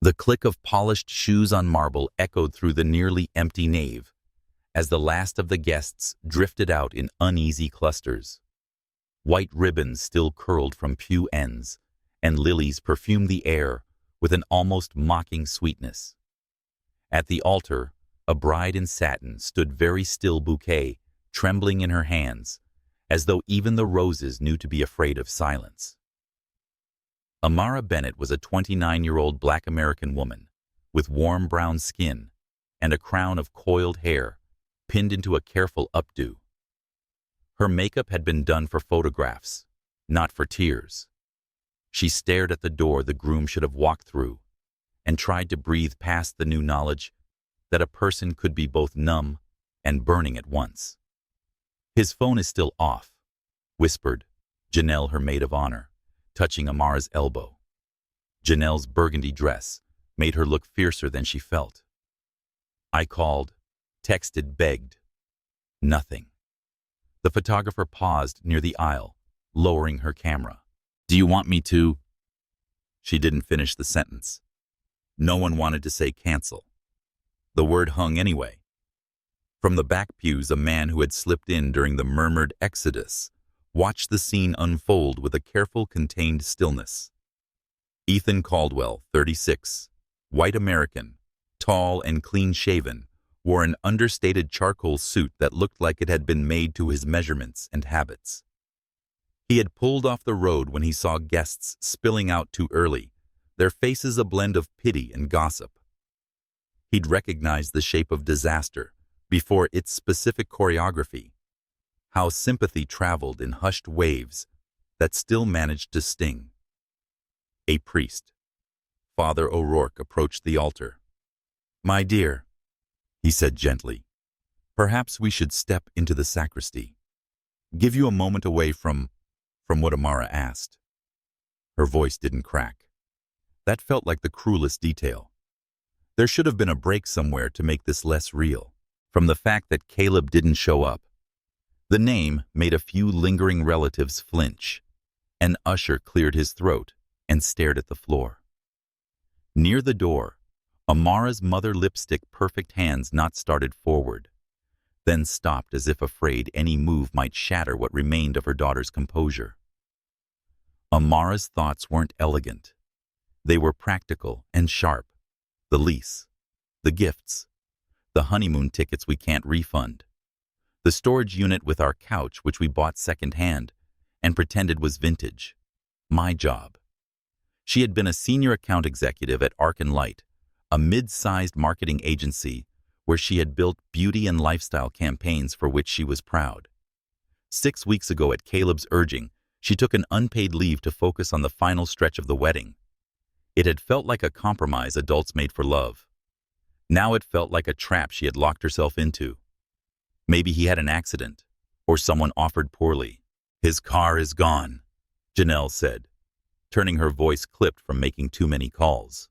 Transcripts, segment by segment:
The click of polished shoes on marble echoed through the nearly empty nave as the last of the guests drifted out in uneasy clusters. White ribbons still curled from pew ends, and lilies perfumed the air with an almost mocking sweetness. At the altar, a bride in satin stood very still, bouquet trembling in her hands, as though even the roses knew to be afraid of silence. Amara Bennett was a 29-year-old Black American woman with warm brown skin and a crown of coiled hair pinned into a careful updo. Her makeup had been done for photographs, not for tears. She stared at the door the groom should have walked through and tried to breathe past the new knowledge that a person could be both numb and burning at once. "His phone is still off," whispered Janelle, her maid of honor, touching Amara's elbow. Janelle's burgundy dress made her look fiercer than she felt. "I called, texted, begged. Nothing." The photographer paused near the aisle, lowering her camera. "Do you want me to?" She didn't finish the sentence. No one wanted to say cancel. The word hung anyway. From the back pews, a man who had slipped in during the murmured exodus watched the scene unfold with a careful, contained stillness. Ethan Caldwell, 36, white American, tall and clean-shaven, wore an understated charcoal suit that looked like it had been made to his measurements and habits. He had pulled off the road when he saw guests spilling out too early, their faces a blend of pity and gossip. He'd recognized the shape of disaster before its specific choreography, how sympathy traveled in hushed waves that still managed to sting. A priest, Father O'Rourke, approached the altar. "My dear," he said gently, "perhaps we should step into the sacristy. Give you a moment away from what Amara asked." Her voice didn't crack. That felt like the cruelest detail. There should have been a break somewhere to make this less real. From the fact that Caleb didn't show up. The name made a few lingering relatives flinch. An usher cleared his throat and stared at the floor. Near the door, Amara's mother lipstick-perfect hands not started forward, then stopped as if afraid any move might shatter what remained of her daughter's composure. Amara's thoughts weren't elegant. They were practical and sharp. The lease, the gifts, the honeymoon tickets we can't refund, the storage unit with our couch which we bought second-hand and pretended was vintage. My job. She had been a senior account executive at Arc & Light, a mid-sized marketing agency where she had built beauty and lifestyle campaigns for which she was proud. 6 weeks ago, at Caleb's urging, she took an unpaid leave to focus on the final stretch of the wedding. It had felt like a compromise adults made for love. Now it felt like a trap she had locked herself into. Maybe he had an accident, or someone offered poorly. "His car is gone," Janelle said, turning her voice clipped from making too many calls.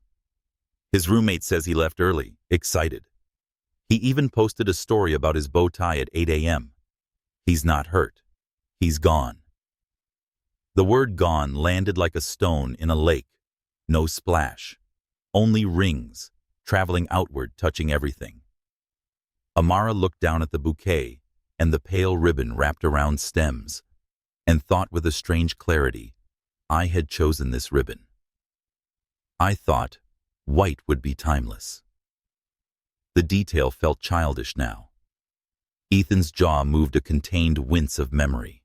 "His roommate says he left early, excited. He even posted a story about his bow tie at 8 a.m. He's not hurt. He's gone." The word "gone" landed like a stone in a lake. No splash, only rings, traveling outward, touching everything. Amara looked down at the bouquet and the pale ribbon wrapped around stems, and thought with a strange clarity, I had chosen this ribbon. I thought white would be timeless. The detail felt childish now. Ethan's jaw moved a contained wince of memory.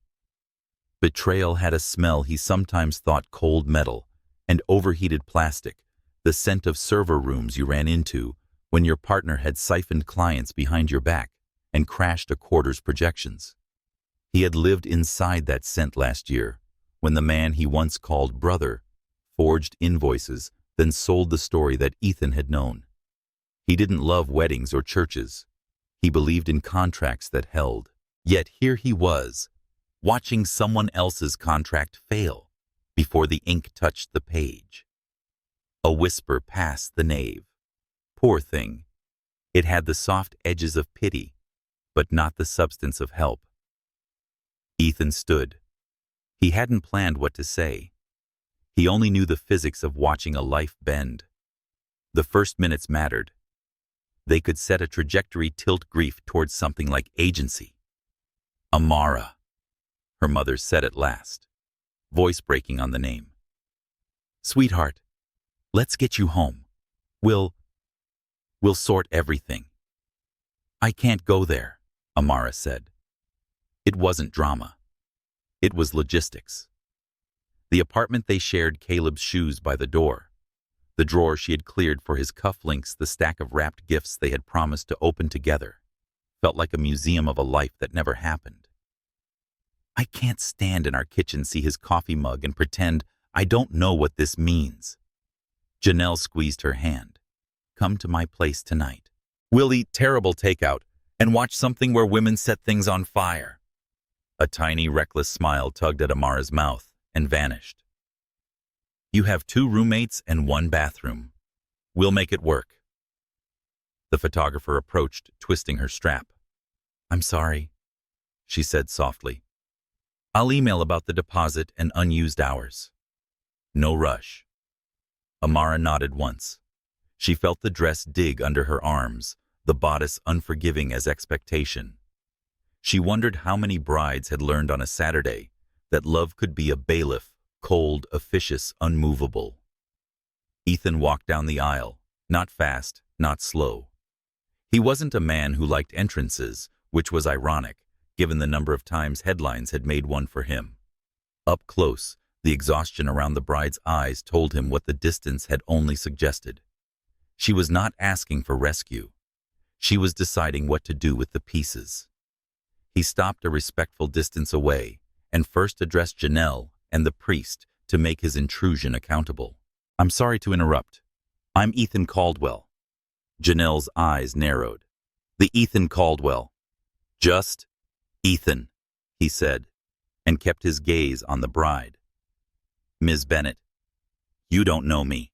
Betrayal had a smell he sometimes thought cold metal and overheated plastic, the scent of server rooms you ran into when your partner had siphoned clients behind your back and crashed a quarter's projections. He had lived inside that scent last year, when the man he once called brother forged invoices, then sold the story that Ethan had known. He didn't love weddings or churches. He believed in contracts that held. Yet here he was, watching someone else's contract fail before the ink touched the page. A whisper passed the nave. Poor thing. It had the soft edges of pity, but not the substance of help. Ethan stood. He hadn't planned what to say. He only knew the physics of watching a life bend. The first minutes mattered. They could set a trajectory tilt grief towards something like agency. Amara, her mother said at last, voice breaking on the name. Sweetheart, let's get you home. We'll sort everything. I can't go there, Amara said. It wasn't drama. It was logistics. The apartment they shared, Caleb's shoes by the door, the drawer she had cleared for his cufflinks, the stack of wrapped gifts they had promised to open together, felt like a museum of a life that never happened. I can't stand in our kitchen, see his coffee mug, and pretend I don't know what this means. Janelle squeezed her hand. Come to my place tonight. We'll eat terrible takeout and watch something where women set things on fire. A tiny, reckless smile tugged at Amara's mouth and vanished. You have 2 roommates and 1 bathroom. We'll make it work. The photographer approached, twisting her strap. I'm sorry, she said softly. I'll email about the deposit and unused hours. No rush. Amara nodded once. She felt the dress dig under her arms, the bodice unforgiving as expectation. She wondered how many brides had learned on a Saturday that love could be a bailiff, cold, officious, unmovable. Ethan walked down the aisle, not fast, not slow. He wasn't a man who liked entrances, which was ironic, given the number of times headlines had made one for him. Up close, the exhaustion around the bride's eyes told him what the distance had only suggested. She was not asking for rescue. She was deciding what to do with the pieces. He stopped a respectful distance away and first addressed Janelle and the priest to make his intrusion accountable. I'm sorry to interrupt. I'm Ethan Caldwell. Janelle's eyes narrowed. The Ethan Caldwell. Just Ethan, he said, and kept his gaze on the bride. Ms. Bennett, you don't know me,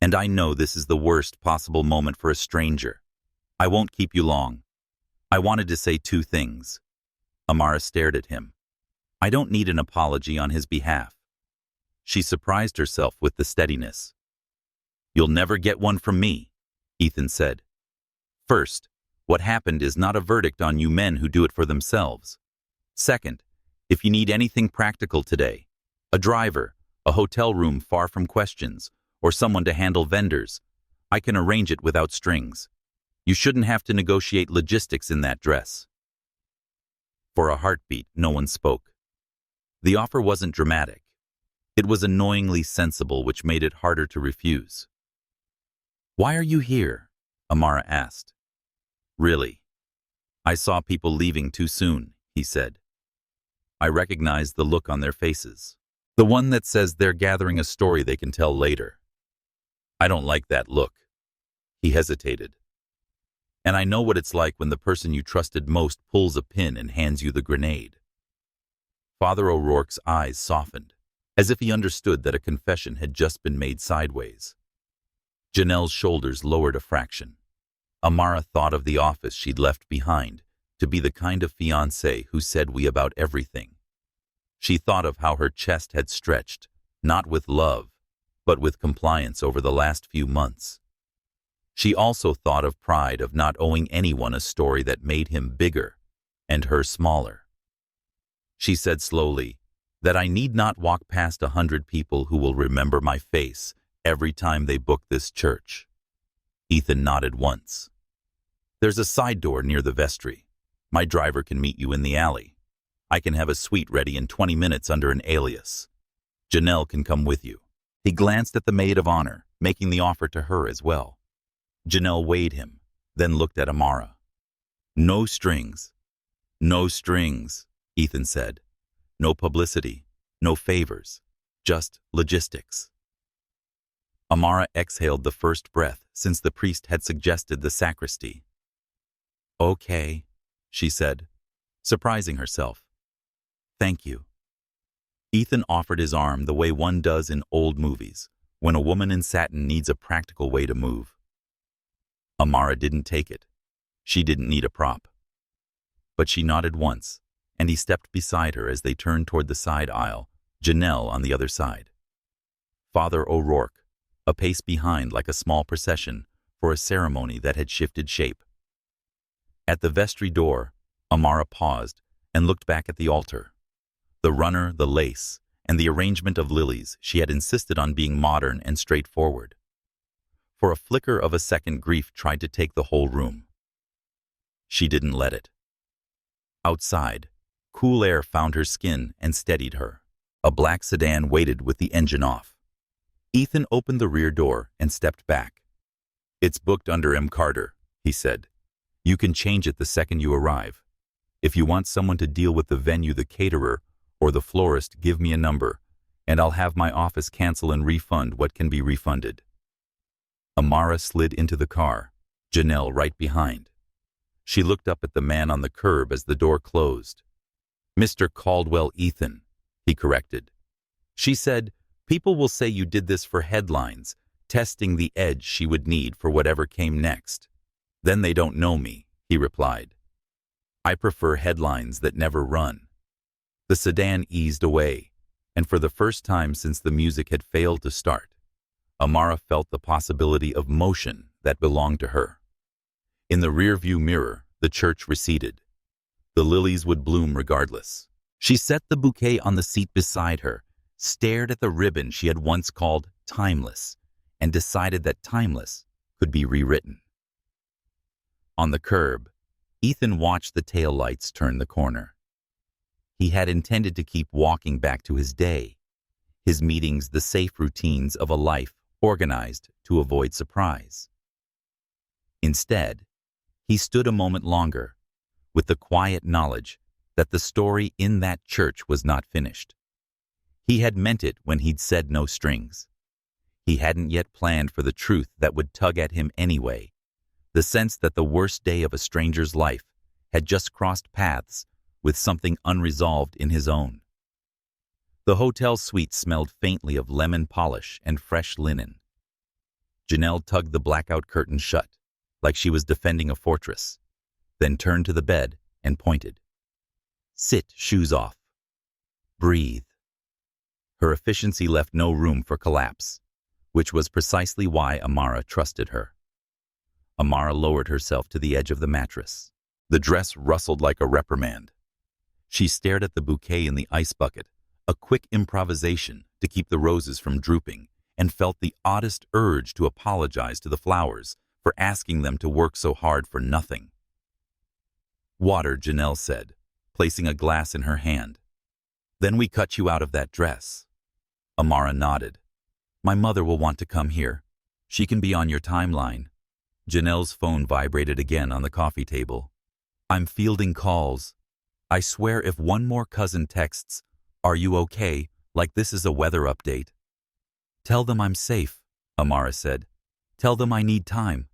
and I know this is the worst possible moment for a stranger. I won't keep you long. I wanted to say 2 things. Amara stared at him. I don't need an apology on his behalf. She surprised herself with the steadiness. You'll never get one from me, Ethan said. First, what happened is not a verdict on you men who do it for themselves. Second, if you need anything practical today, a driver, a hotel room far from questions, or someone to handle vendors, I can arrange it without strings. You shouldn't have to negotiate logistics in that dress. For a heartbeat, no one spoke. The offer wasn't dramatic. It was annoyingly sensible, which made it harder to refuse. Why are you here? Amara asked. Really? I saw people leaving too soon, he said. I recognized the look on their faces. The one that says they're gathering a story they can tell later. I don't like that look. He hesitated. And I know what it's like when the person you trusted most pulls a pin and hands you the grenade. Father O'Rourke's eyes softened, as if he understood that a confession had just been made sideways. Janelle's shoulders lowered a fraction. Amara thought of the office she'd left behind, to be the kind of fiancé who said we about everything. She thought of how her chest had stretched, not with love, but with compliance over the last few months. She also thought of pride of not owing anyone a story that made him bigger and her smaller. She said slowly that I need not walk past 100 people who will remember my face every time they book this church. Ethan nodded once. There's a side door near the vestry. My driver can meet you in the alley. I can have a suite ready in 20 minutes under an alias. Janelle can come with you. He glanced at the maid of honor, making the offer to her as well. Janelle weighed him, then looked at Amara. No strings. No strings, Ethan said. No publicity, no favors, just logistics. Amara exhaled the first breath since the priest had suggested the sacristy. Okay, she said, surprising herself. Thank you. Ethan offered his arm the way one does in old movies, when a woman in satin needs a practical way to move. Amara didn't take it. She didn't need a prop. But she nodded once, and he stepped beside her as they turned toward the side aisle, Janelle on the other side. Father O'Rourke, a pace behind like a small procession for a ceremony that had shifted shape. At the vestry door, Amara paused and looked back at the altar. The runner, the lace, and the arrangement of lilies she had insisted on being modern and straightforward. For a flicker of a second, grief tried to take the whole room. She didn't let it. Outside, cool air found her skin and steadied her. A black sedan waited with the engine off. Ethan opened the rear door and stepped back. "It's booked under M. Carter," he said. "You can change it the second you arrive. If you want someone to deal with the venue, the caterer, or the florist, give me a number, and I'll have my office cancel and refund what can be refunded." Amara slid into the car, Janelle right behind. She looked up at the man on the curb as the door closed. "Mr. Caldwell, Ethan," he corrected. She said, "People will say you did this for headlines, testing the edge she would need for whatever came next. Then they don't know me," he replied. "I prefer headlines that never run." The sedan eased away, and for the first time since the music had failed to start, Amara felt the possibility of motion that belonged to her. In the rearview mirror, the church receded. The lilies would bloom regardless. She set the bouquet on the seat beside her, stared at the ribbon she had once called timeless, and decided that timeless could be rewritten. On the curb, Ethan watched the taillights turn the corner. He had intended to keep walking back to his day, his meetings the safe routines of a life organized to avoid surprise. Instead, he stood a moment longer, with the quiet knowledge that the story in that church was not finished. He had meant it when he'd said no strings. He hadn't yet planned for the truth that would tug at him anyway, the sense that the worst day of a stranger's life had just crossed paths with something unresolved in his own. The hotel suite smelled faintly of lemon polish and fresh linen. Janelle tugged the blackout curtain shut, like she was defending a fortress, then turned to the bed and pointed. "Sit, shoes off. Breathe." Her efficiency left no room for collapse, which was precisely why Amara trusted her. Amara lowered herself to the edge of the mattress. The dress rustled like a reprimand. She stared at the bouquet in the ice bucket, a quick improvisation to keep the roses from drooping, and felt the oddest urge to apologize to the flowers for asking them to work so hard for nothing. "Water," Janelle said, placing a glass in her hand. "Then we cut you out of that dress." Amara nodded. "My mother will want to come here. She can be on your timeline." Janelle's phone vibrated again on the coffee table. "I'm fielding calls. I swear if one more cousin texts, 'Are you okay?' like this is a weather update." "Tell them I'm safe," Amara said. "Tell them I need time."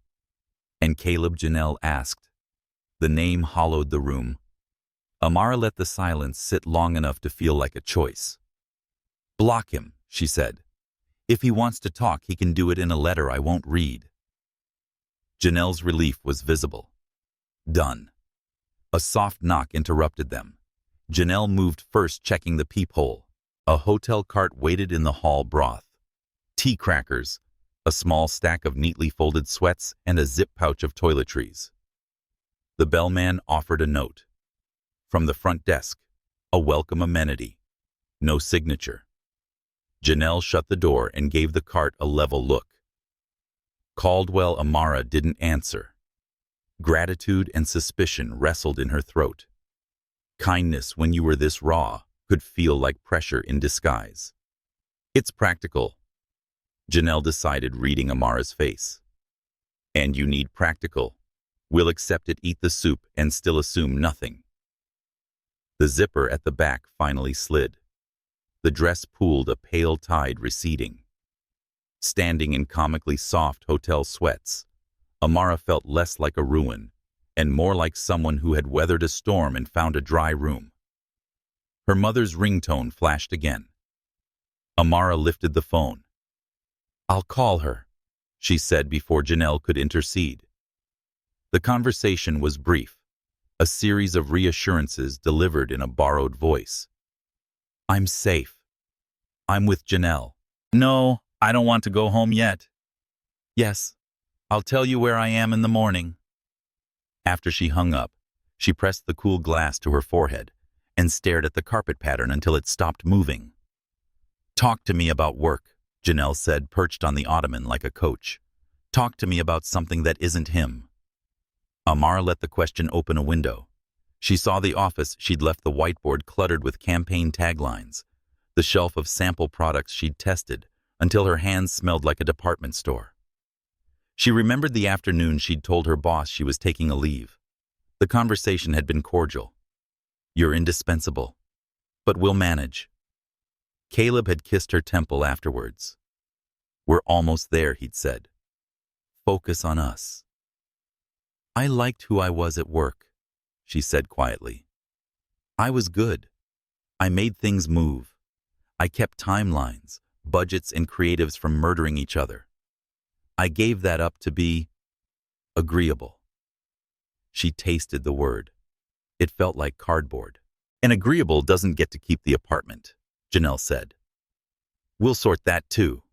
"And Caleb?" Janelle asked. The name hollowed the room. Amara let the silence sit long enough to feel like a choice. "Block him," she said. "If he wants to talk, he can do it in a letter I won't read." Janelle's relief was visible. Done. A soft knock interrupted them. Janelle moved first, checking the peephole. A hotel cart waited in the hall. Broth, tea crackers, a small stack of neatly folded sweats, and a zip pouch of toiletries. The bellman offered a note. From the front desk, a welcome amenity. No signature. Janelle shut the door and gave the cart a level look. Caldwell. Amara didn't answer. Gratitude and suspicion wrestled in her throat. Kindness, when you were this raw, could feel like pressure in disguise. "It's practical," Janelle decided, reading Amara's face. "And you need practical. We'll accept it, eat the soup, and still assume nothing." The zipper at the back finally slid. The dress pooled, a pale tide receding. Standing in comically soft hotel sweats, Amara felt less like a ruin and more like someone who had weathered a storm and found a dry room. Her mother's ringtone flashed again. Amara lifted the phone. "I'll call her," she said before Janelle could intercede. The conversation was brief, a series of reassurances delivered in a borrowed voice. "I'm safe. I'm with Janelle." "No, I don't want to go home yet. Yes, I'll tell you where I am in the morning. After she hung up, she pressed the cool glass to her forehead and stared at the carpet pattern until it stopped moving. Talk to me about work, Janelle said, perched on the ottoman like a coach. Talk to me about something that isn't him. Amara let the question open a window. She saw the office she'd left, the whiteboard cluttered with campaign taglines, the shelf of sample products she'd tested until her hands smelled like a department store. She remembered the afternoon she'd told her boss she was taking a leave. The conversation had been cordial. You're indispensable, but we'll manage. Caleb had kissed her temple afterwards. We're almost there, he'd said. Focus on us. I liked who I was at work, she said quietly. I was good. I made things move. I kept timelines, budgets, and creatives from murdering each other. I gave that up to be agreeable. She tasted the word. It felt like cardboard. And agreeable doesn't get to keep the apartment, Janelle said. We'll sort that too.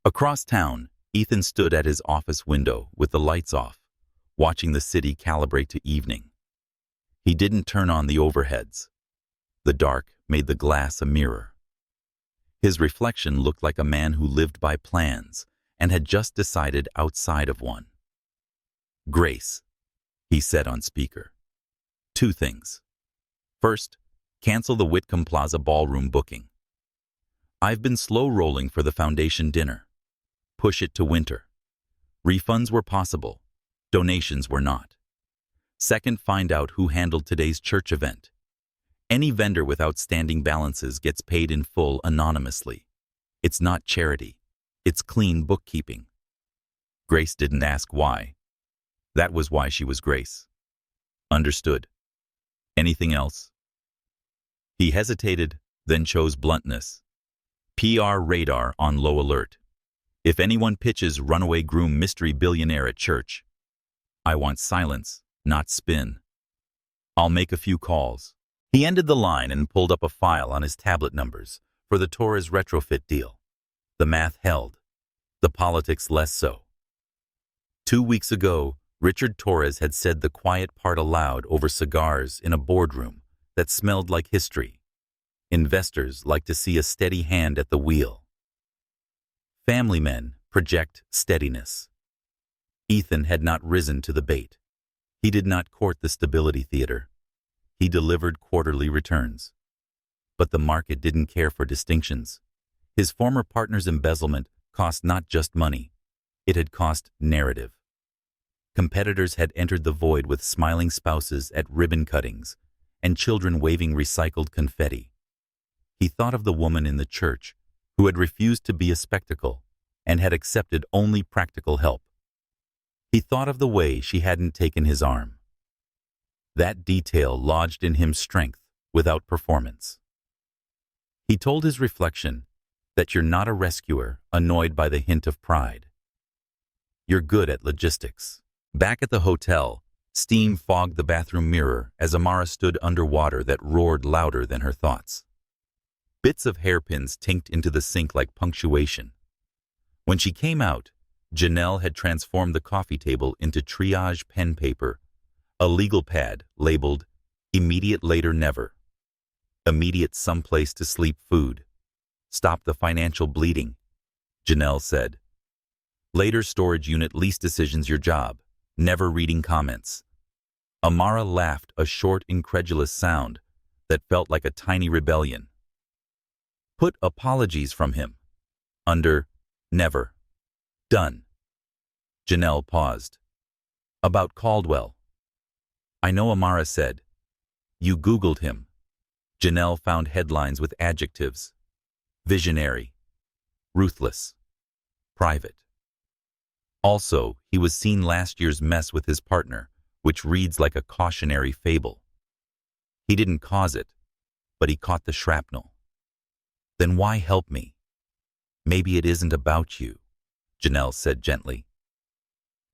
Across town, Ethan stood at his office window with the lights off, watching the city calibrate to evening. He didn't turn on the overheads. The dark made the glass a mirror. His reflection looked like a man who lived by plans and had just decided outside of one. Grace, he said on speaker. 2 things. First, cancel the Whitcomb Plaza ballroom booking. I've been slow rolling for the foundation dinner. Push it to winter. Refunds were possible. Donations were not. Second, find out who handled today's church event. Any vendor with outstanding balances gets paid in full anonymously. It's not charity. It's clean bookkeeping. Grace didn't ask why. That was why she was Grace. Understood. Anything else? He hesitated, then chose bluntness. PR radar on low alert. If anyone pitches runaway groom mystery billionaire at church, I want silence, not spin. I'll make a few calls. He ended the line and pulled up a file on his tablet numbers for the Torres retrofit deal. The math held. The politics less so. 2 weeks ago, Richard Torres had said the quiet part aloud over cigars in a boardroom that smelled like history. Investors like to see a steady hand at the wheel. Family men project steadiness. Ethan had not risen to the bait. He did not court the stability theater. He delivered quarterly returns. But the market didn't care for distinctions. His former partner's embezzlement cost not just money. It had cost narrative. Competitors had entered the void with smiling spouses at ribbon cuttings and children waving recycled confetti. He thought of the woman in the church who had refused to be a spectacle and had accepted only practical help. He thought of the way she hadn't taken his arm. That detail lodged in him strength without performance. He told his reflection that you're not a rescuer annoyed by the hint of pride. You're good at logistics. Back at the hotel, steam fogged the bathroom mirror as Amara stood under water that roared louder than her thoughts. Bits of hairpins tinked into the sink like punctuation. When she came out, Janelle had transformed the coffee table into triage pen paper, a legal pad labeled "Immediate Later Never." Immediate someplace to sleep food. Stop the financial bleeding, Janelle said. Later storage unit lease decisions your job. Never reading comments. Amara laughed, a short, incredulous sound that felt like a tiny rebellion. Put apologies from him. Under never. Done. Janelle paused. About Caldwell. I know, Amara said. You Googled him. Janelle found headlines with adjectives. Visionary. Ruthless. Private. Also, he was seen last year's mess with his partner, which reads like a cautionary fable. He didn't cause it, but he caught the shrapnel. Then why help me? Maybe it isn't about you, Janelle said gently.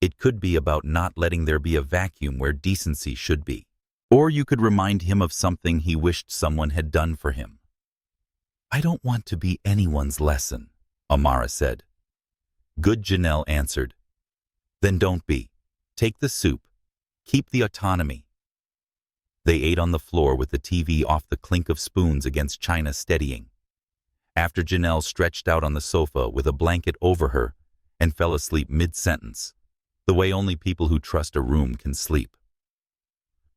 It could be about not letting there be a vacuum where decency should be. Or you could remind him of something he wished someone had done for him. I don't want to be anyone's lesson, Amara said. Good, Janelle answered. Then don't be. Take the soup. Keep the autonomy. They ate on the floor with the TV off, the clink of spoons against china steadying. After Janelle stretched out on the sofa with a blanket over her and fell asleep mid-sentence, the way only people who trust a room can sleep.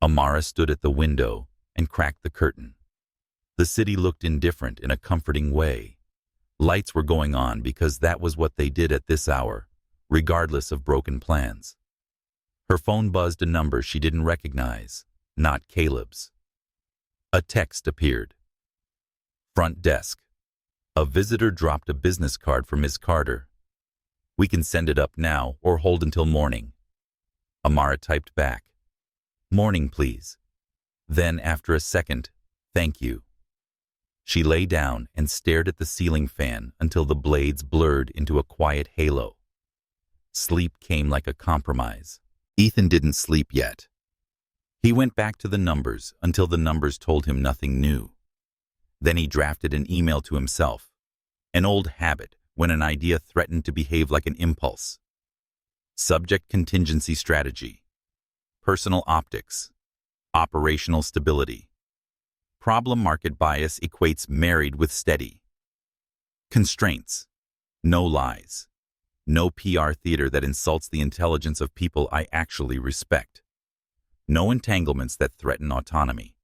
Amara stood at the window and cracked the curtain. The city looked indifferent in a comforting way. Lights were going on because that was what they did at this hour, regardless of broken plans. Her phone buzzed a number she didn't recognize, not Caleb's. A text appeared. Front desk. A visitor dropped a business card for Miss Carter. We can send it up now or hold until morning. Amara typed back. Morning, please. Then, after a second, thank you. She lay down and stared at the ceiling fan until the blades blurred into a quiet halo. Sleep came like a compromise. Ethan didn't sleep yet. He went back to the numbers until the numbers told him nothing new. Then he drafted an email to himself, an old habit when an idea threatened to behave like an impulse. Subject: contingency strategy. Personal optics. Operational stability. Problem: market bias equates married with steady. Constraints: no lies. No PR theater that insults the intelligence of people I actually respect. No entanglements that threaten autonomy.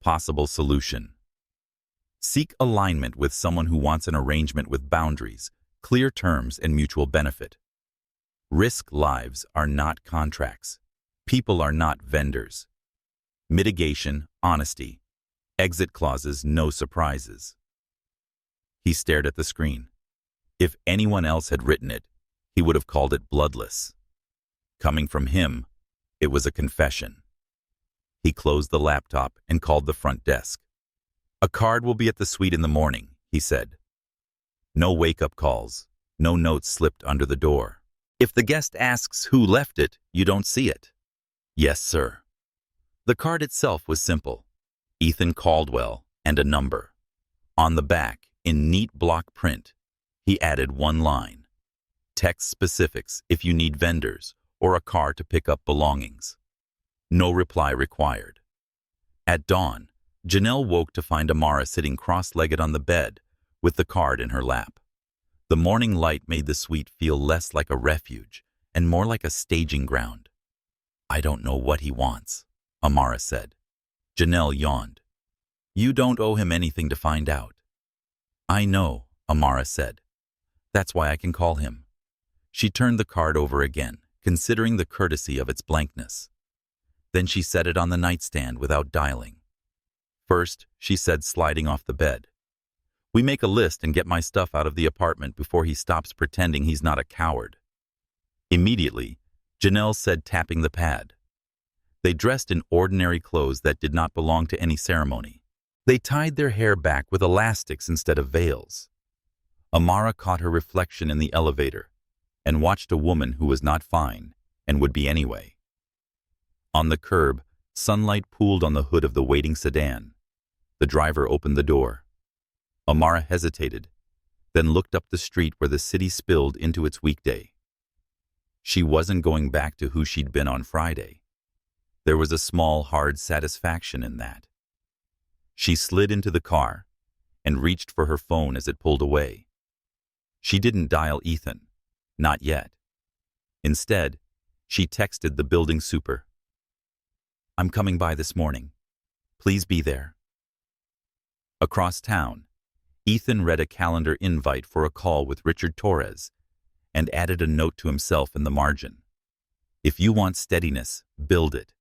Possible solution: seek alignment with someone who wants an arrangement with boundaries, clear terms, and mutual benefit. Risk: lives are not contracts. People are not vendors. Mitigation: honesty. Exit clauses: no surprises. He stared at the screen. If anyone else had written it, he would have called it bloodless. Coming from him, it was a confession. He closed the laptop and called the front desk. A card will be at the suite in the morning, he said. No wake-up calls, no notes slipped under the door. If the guest asks who left it, you don't see it. Yes, sir. The card itself was simple. Ethan Caldwell and a number. On the back, in neat block print, he added one line. Text specifics if you need vendors or a car to pick up belongings. No reply required. At dawn, Janelle woke to find Amara sitting cross-legged on the bed with the card in her lap. The morning light made the suite feel less like a refuge and more like a staging ground. I don't know what he wants, Amara said. Janelle yawned. You don't owe him anything to find out. I know, Amara said. That's why I can call him. She turned the card over again, considering the courtesy of its blankness. Then she set it on the nightstand without dialing. First, she said, sliding off the bed. We make a list and get my stuff out of the apartment before he stops pretending he's not a coward. Immediately, Janelle said, tapping the pad. They dressed in ordinary clothes that did not belong to any ceremony. They tied their hair back with elastics instead of veils. Amara caught her reflection in the elevator and watched a woman who was not fine and would be anyway. On the curb, sunlight pooled on the hood of the waiting sedan. The driver opened the door. Amara hesitated, then looked up the street where the city spilled into its weekday. She wasn't going back to who she'd been on Friday. There was a small, hard satisfaction in that. She slid into the car and reached for her phone as it pulled away. She didn't dial Ethan, not yet. Instead, she texted the building super. I'm coming by this morning. Please be there. Across town, Ethan read a calendar invite for a call with Richard Torres and added a note to himself in the margin. If you want steadiness, build it.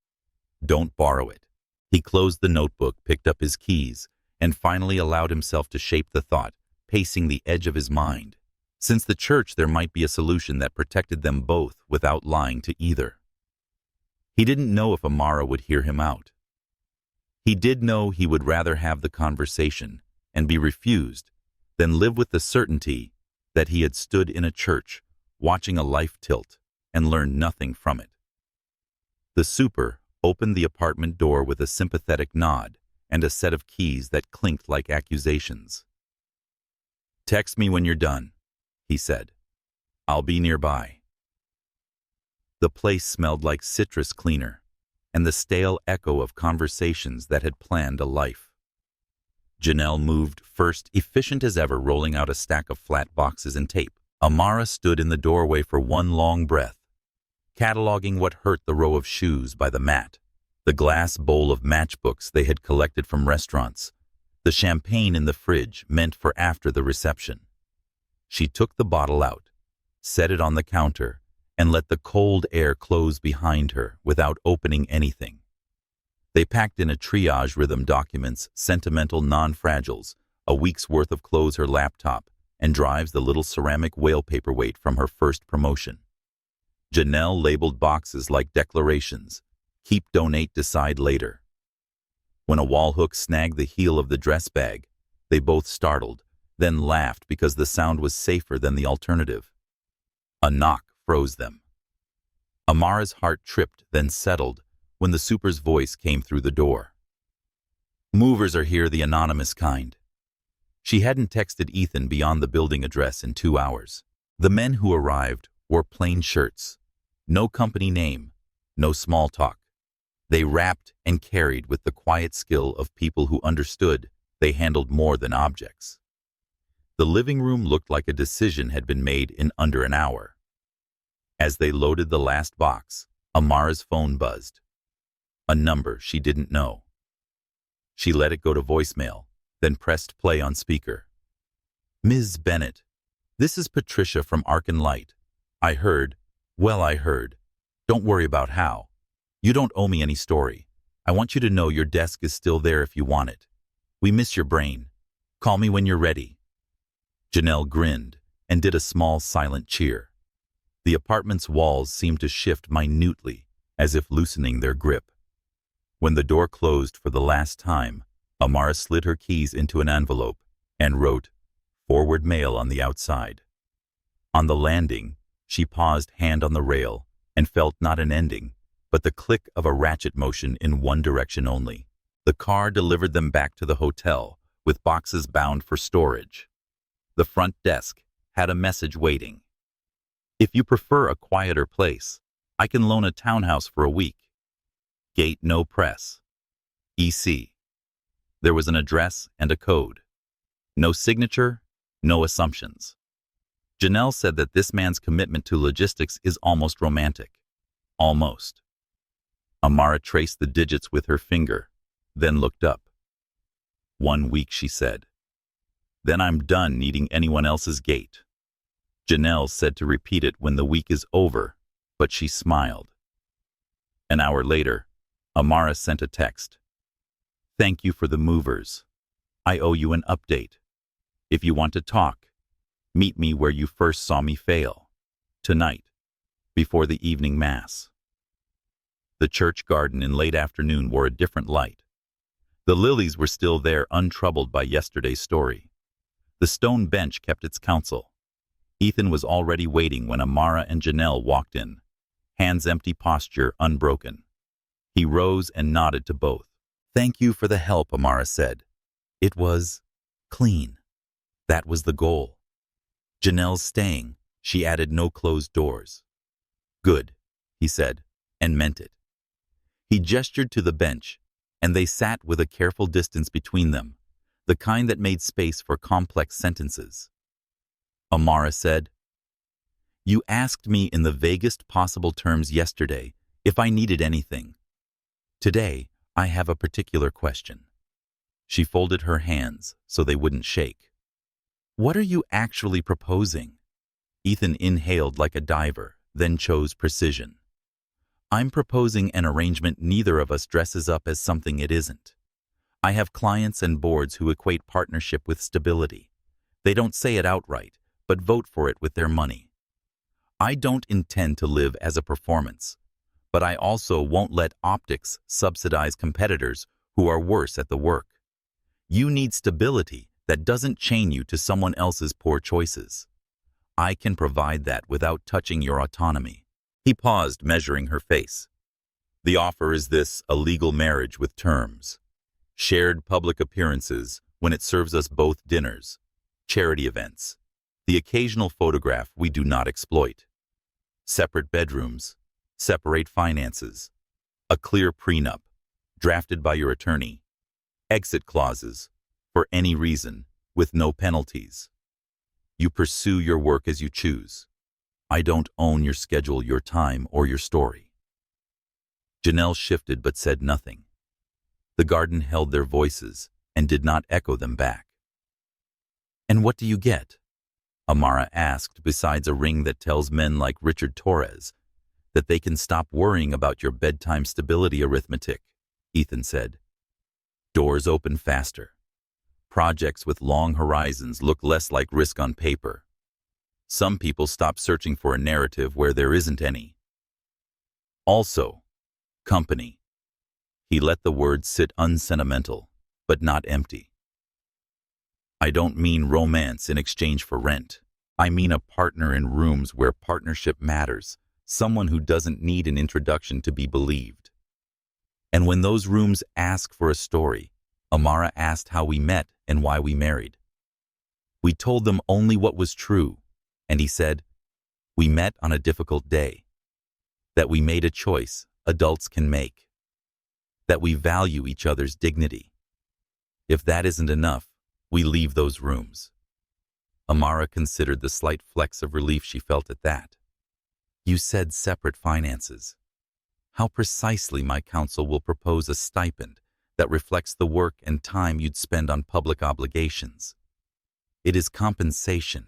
Don't borrow it. He closed the notebook, picked up his keys, and finally allowed himself to shape the thought, pacing the edge of his mind. Since the church, there might be a solution that protected them both without lying to either. He didn't know if Amara would hear him out. He did know he would rather have the conversation and be refused than live with the certainty that he had stood in a church, watching a life tilt, and learned nothing from it. The super opened the apartment door with a sympathetic nod and a set of keys that clinked like accusations. Text me when you're done, he said. I'll be nearby. The place smelled like citrus cleaner and the stale echo of conversations that had planned a life. Janelle moved first, efficient as ever, rolling out a stack of flat boxes and tape. Amara stood in the doorway for one long breath, cataloging what hurt: the row of shoes by the mat, the glass bowl of matchbooks they had collected from restaurants, the champagne in the fridge meant for after the reception. She took the bottle out, set it on the counter, and let the cold air close behind her without opening anything. They packed in a triage rhythm: documents, sentimental non-fragiles, a week's worth of clothes, her laptop, and drives, the little ceramic whale paperweight from her first promotion. Janelle labeled boxes like declarations: keep, donate, decide later. When a wall hook snagged the heel of the dress bag, they both startled, then laughed because the sound was safer than the alternative. A knock froze them. Amara's heart tripped, then settled when the super's voice came through the door. Movers are here, the anonymous kind. She hadn't texted Ethan beyond the building address in 2 hours. The men who arrived wore plain shirts, no company name, no small talk. They rapped and carried with the quiet skill of people who understood they handled more than objects. The living room looked like a decision had been made in under an hour. As they loaded the last box, Amara's phone buzzed. A number she didn't know. She let it go to voicemail, then pressed play on speaker. Ms. Bennett, this is Patricia from Arkin Light. I heard. Don't worry about how. You don't owe me any story. I want you to know your desk is still there if you want it. We miss your brain. Call me when you're ready. Janelle grinned and did a small silent cheer. The apartment's walls seemed to shift minutely, as if loosening their grip. When the door closed for the last time, Amara slid her keys into an envelope and wrote "Forward Mail" on the outside. On the landing, she paused, hand on the rail, and felt not an ending, but the click of a ratchet motion in one direction only. The car delivered them back to the hotel, with boxes bound for storage. The front desk had a message waiting. If you prefer a quieter place, I can loan a townhouse for a week. Gate no press. EC. There was an address and a code. No signature, no assumptions. Janelle said that this man's commitment to logistics is almost romantic. Almost. Amara traced the digits with her finger, then looked up. 1 week, she said. Then I'm done needing anyone else's gate. Janelle said to repeat it when the week is over, but she smiled. An hour later, Amara sent a text. Thank you for the movers. I owe you an update. If you want to talk, meet me where you first saw me fail. Tonight, before the evening mass. The church garden in late afternoon wore a different light. The lilies were still there, untroubled by yesterday's story. The stone bench kept its counsel. Ethan was already waiting when Amara and Janelle walked in, hands empty, posture unbroken. He rose and nodded to both. Thank you for the help, Amara said. It was clean. That was the goal. Janelle's staying. She added no closed doors. Good, he said, and meant it. He gestured to the bench, and they sat with a careful distance between them, the kind that made space for complex sentences. Amara said, You asked me in the vaguest possible terms yesterday if I needed anything. Today, I have a particular question. She folded her hands so they wouldn't shake. What are you actually proposing? Ethan inhaled like a diver, then chose precision. I'm proposing an arrangement neither of us dresses up as something it isn't. I have clients and boards who equate partnership with stability. They don't say it outright, but vote for it with their money. I don't intend to live as a performance, but I also won't let optics subsidize competitors who are worse at the work. You need stability that doesn't chain you to someone else's poor choices. I can provide that without touching your autonomy. He paused, measuring her face. The offer is this: a legal marriage with terms. Shared public appearances when it serves us both dinners. Charity events. The occasional photograph we do not exploit. Separate bedrooms. Separate finances. A clear prenup, drafted by your attorney. Exit clauses, for any reason, with no penalties. You pursue your work as you choose. I don't own your schedule, your time, or your story. Janelle shifted but said nothing. The garden held their voices and did not echo them back. And what do you get? Amara asked, besides a ring that tells men like Richard Torres that they can stop worrying about your bedtime stability arithmetic, Ethan said. Doors open faster. Projects with long horizons look less like risk on paper. Some people stop searching for a narrative where there isn't any. Also, company. He let the word sit unsentimental, but not empty. I don't mean romance in exchange for rent. I mean a partner in rooms where partnership matters, someone who doesn't need an introduction to be believed. And when those rooms ask for a story, Amara asked how we met and why we married. We told them only what was true, and he said, we met on a difficult day. That we made a choice adults can make. That we value each other's dignity. If that isn't enough, we leave those rooms. Amara considered the slight flecks of relief she felt at that. You said separate finances. How precisely my counsel will propose a stipend that reflects the work and time you'd spend on public obligations. It is compensation,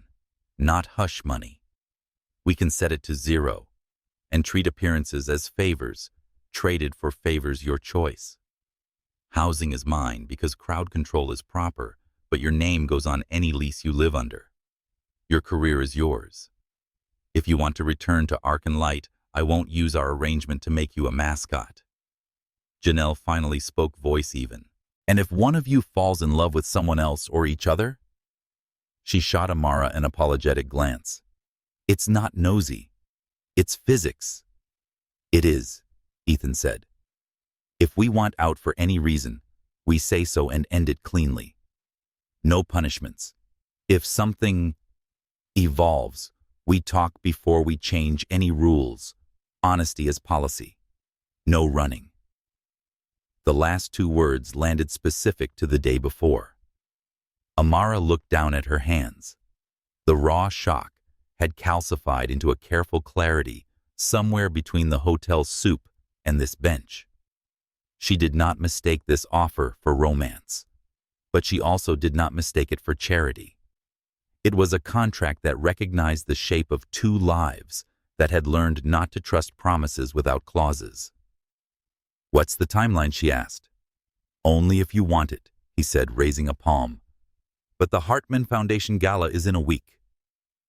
not hush money. We can set it to 0 and treat appearances as favors, traded for favors your choice. Housing is mine because crowd control is proper, but your name goes on any lease you live under. Your career is yours. If you want to return to Arc and Light, I won't use our arrangement to make you a mascot. Janelle finally spoke, voice even. And if one of you falls in love with someone else or each other? She shot Amara an apologetic glance. It's not nosy. It's physics. It is, Ethan said. If we want out for any reason, we say so and end it cleanly. No punishments. If something evolves, we talk before we change any rules. Honesty is policy. No running. The last 2 words landed specific to the day before. Amara looked down at her hands. The raw shock had calcified into a careful clarity somewhere between the hotel soup and this bench. She did not mistake this offer for romance, but she also did not mistake it for charity. It was a contract that recognized the shape of 2 lives that had learned not to trust promises without clauses. What's the timeline, she asked. Only if you want it, he said, raising a palm. But the Hartman Foundation Gala is in a week.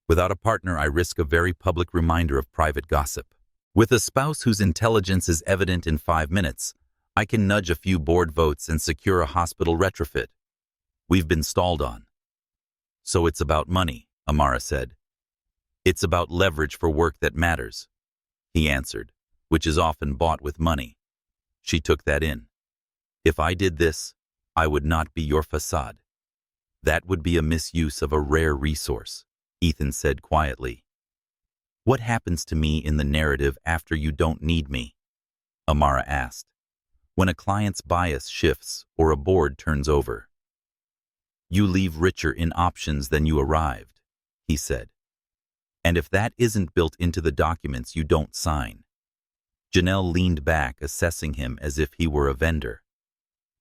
Without a partner, I risk a very public reminder of private gossip. With a spouse whose intelligence is evident in 5 minutes, I can nudge a few board votes and secure a hospital retrofit. We've been stalled on. So it's about money, Amara said. It's about leverage for work that matters, he answered, which is often bought with money. She took that in. If I did this, I would not be your facade. That would be a misuse of a rare resource, Ethan said quietly. What happens to me in the narrative after you don't need me? Amara asked. When a client's bias shifts or a board turns over. You leave richer in options than you arrived, he said. And if that isn't built into the documents, you don't sign. Janelle leaned back, assessing him as if he were a vendor.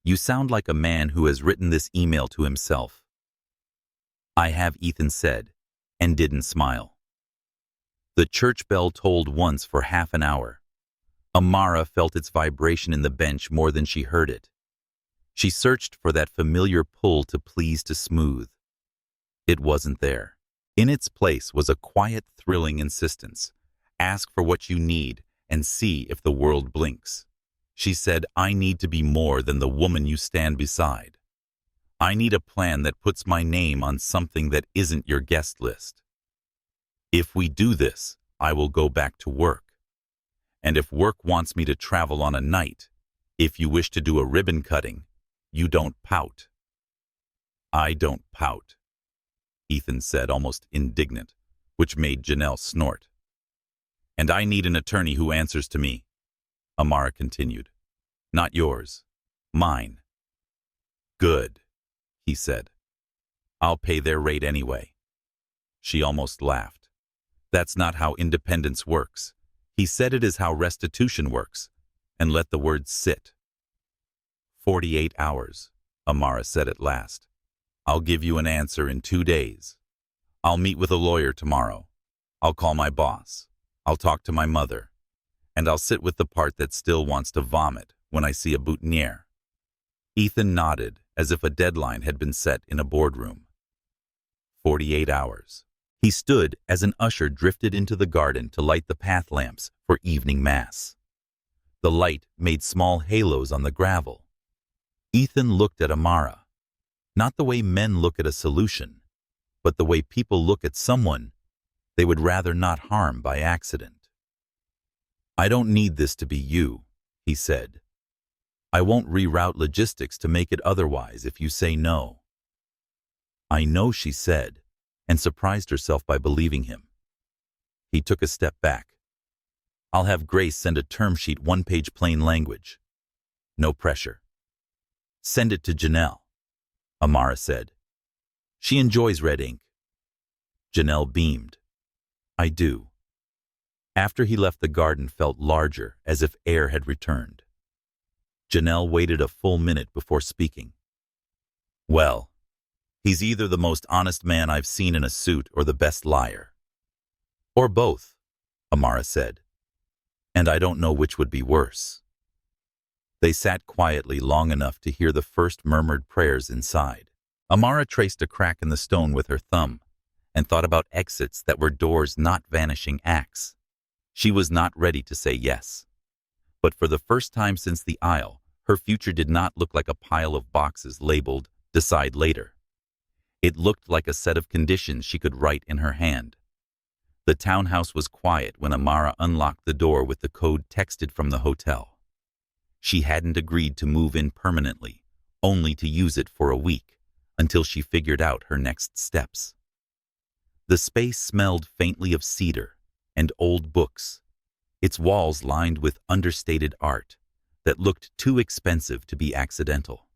You sound like a man who has written this email to himself. I have, Ethan said, and didn't smile. The church bell tolled once for half an hour. Amara felt its vibration in the bench more than she heard it. She searched for that familiar pull to please, to smooth. It wasn't there. In its place was a quiet, thrilling insistence. Ask for what you need and see if the world blinks. She said, I need to be more than the woman you stand beside. I need a plan that puts my name on something that isn't your guest list. If we do this, I will go back to work. And if work wants me to travel on a night, if you wish to do a ribbon cutting, you don't pout. I don't pout. Ethan said, almost indignant, which made Janelle snort. And I need an attorney who answers to me, Amara continued. Not yours. Mine. Good, he said. I'll pay their rate anyway. She almost laughed. That's not how independence works. He said it is how restitution works, and let the words sit. 48 hours, Amara said at last. I'll give you an answer in 2 days. I'll meet with a lawyer tomorrow. I'll call my boss. I'll talk to my mother. And I'll sit with the part that still wants to vomit when I see a boutonniere. Ethan nodded as if a deadline had been set in a boardroom. 48 hours. He stood as an usher drifted into the garden to light the path lamps for evening mass. The light made small halos on the gravel. Ethan looked at Amara, not the way men look at a solution, but the way people look at someone they would rather not harm by accident. I don't need this to be you, he said. I won't reroute logistics to make it otherwise if you say no. I know, she said, and surprised herself by believing him. He took a step back. I'll have Grace send a term sheet, 1-page plain language. No pressure. Send it to Janelle, Amara said. She enjoys red ink. Janelle beamed. I do. After he left, the garden felt larger, as if air had returned. Janelle waited a full minute before speaking. Well, he's either the most honest man I've seen in a suit or the best liar. Or both, Amara said. And I don't know which would be worse. They sat quietly long enough to hear the first murmured prayers inside. Amara traced a crack in the stone with her thumb and thought about exits that were doors, not vanishing acts. She was not ready to say yes. But for the first time since the aisle, her future did not look like a pile of boxes labeled "Decide later." It looked like a set of conditions she could write in her hand. The townhouse was quiet when Amara unlocked the door with the code texted from the hotel. She hadn't agreed to move in permanently, only to use it for a week, until she figured out her next steps. The space smelled faintly of cedar and old books, its walls lined with understated art that looked too expensive to be accidental.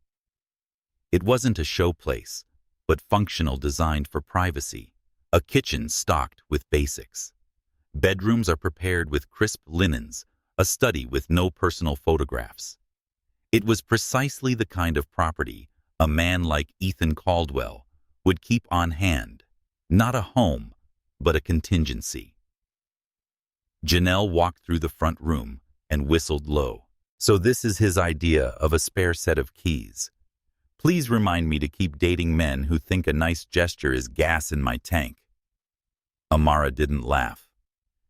It wasn't a show place, but functional, designed for privacy, a kitchen stocked with basics. Bedrooms are prepared with crisp linens, a study with no personal photographs. It was precisely the kind of property a man like Ethan Caldwell would keep on hand, not a home, but a contingency. Janelle walked through the front room and whistled low. So this is his idea of a spare set of keys. Please remind me to keep dating men who think a nice gesture is gas in my tank. Amara didn't laugh.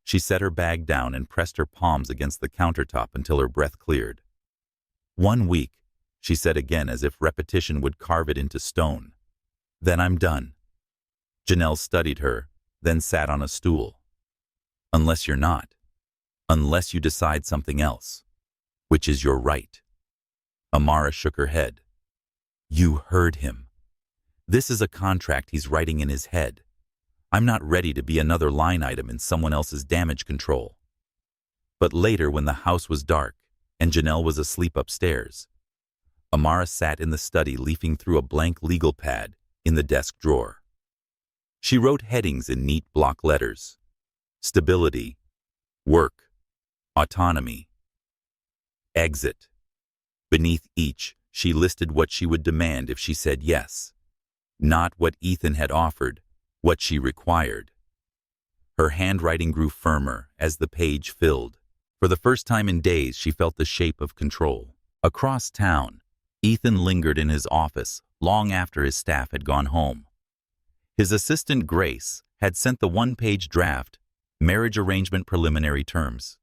She set her bag down and pressed her palms against the countertop until her breath cleared. 1 week, she said again, as if repetition would carve it into stone. Then I'm done. Janelle studied her, then sat on a stool. Unless you're not. Unless you decide something else, which is your right. Amara shook her head. You heard him. This is a contract he's writing in his head. I'm not ready to be another line item in someone else's damage control. But later, when the house was dark and Janelle was asleep upstairs, Amara sat in the study, leafing through a blank legal pad in the desk drawer. She wrote headings in neat block letters: stability, work, autonomy, exit. Beneath each, she listed what she would demand if she said yes. Not what Ethan had offered, what she required. Her handwriting grew firmer as the page filled. For the first time in days, she felt the shape of control. Across town, Ethan lingered in his office long after his staff had gone home. His assistant, Grace, had sent the 1-page draft, marriage arrangement preliminary terms.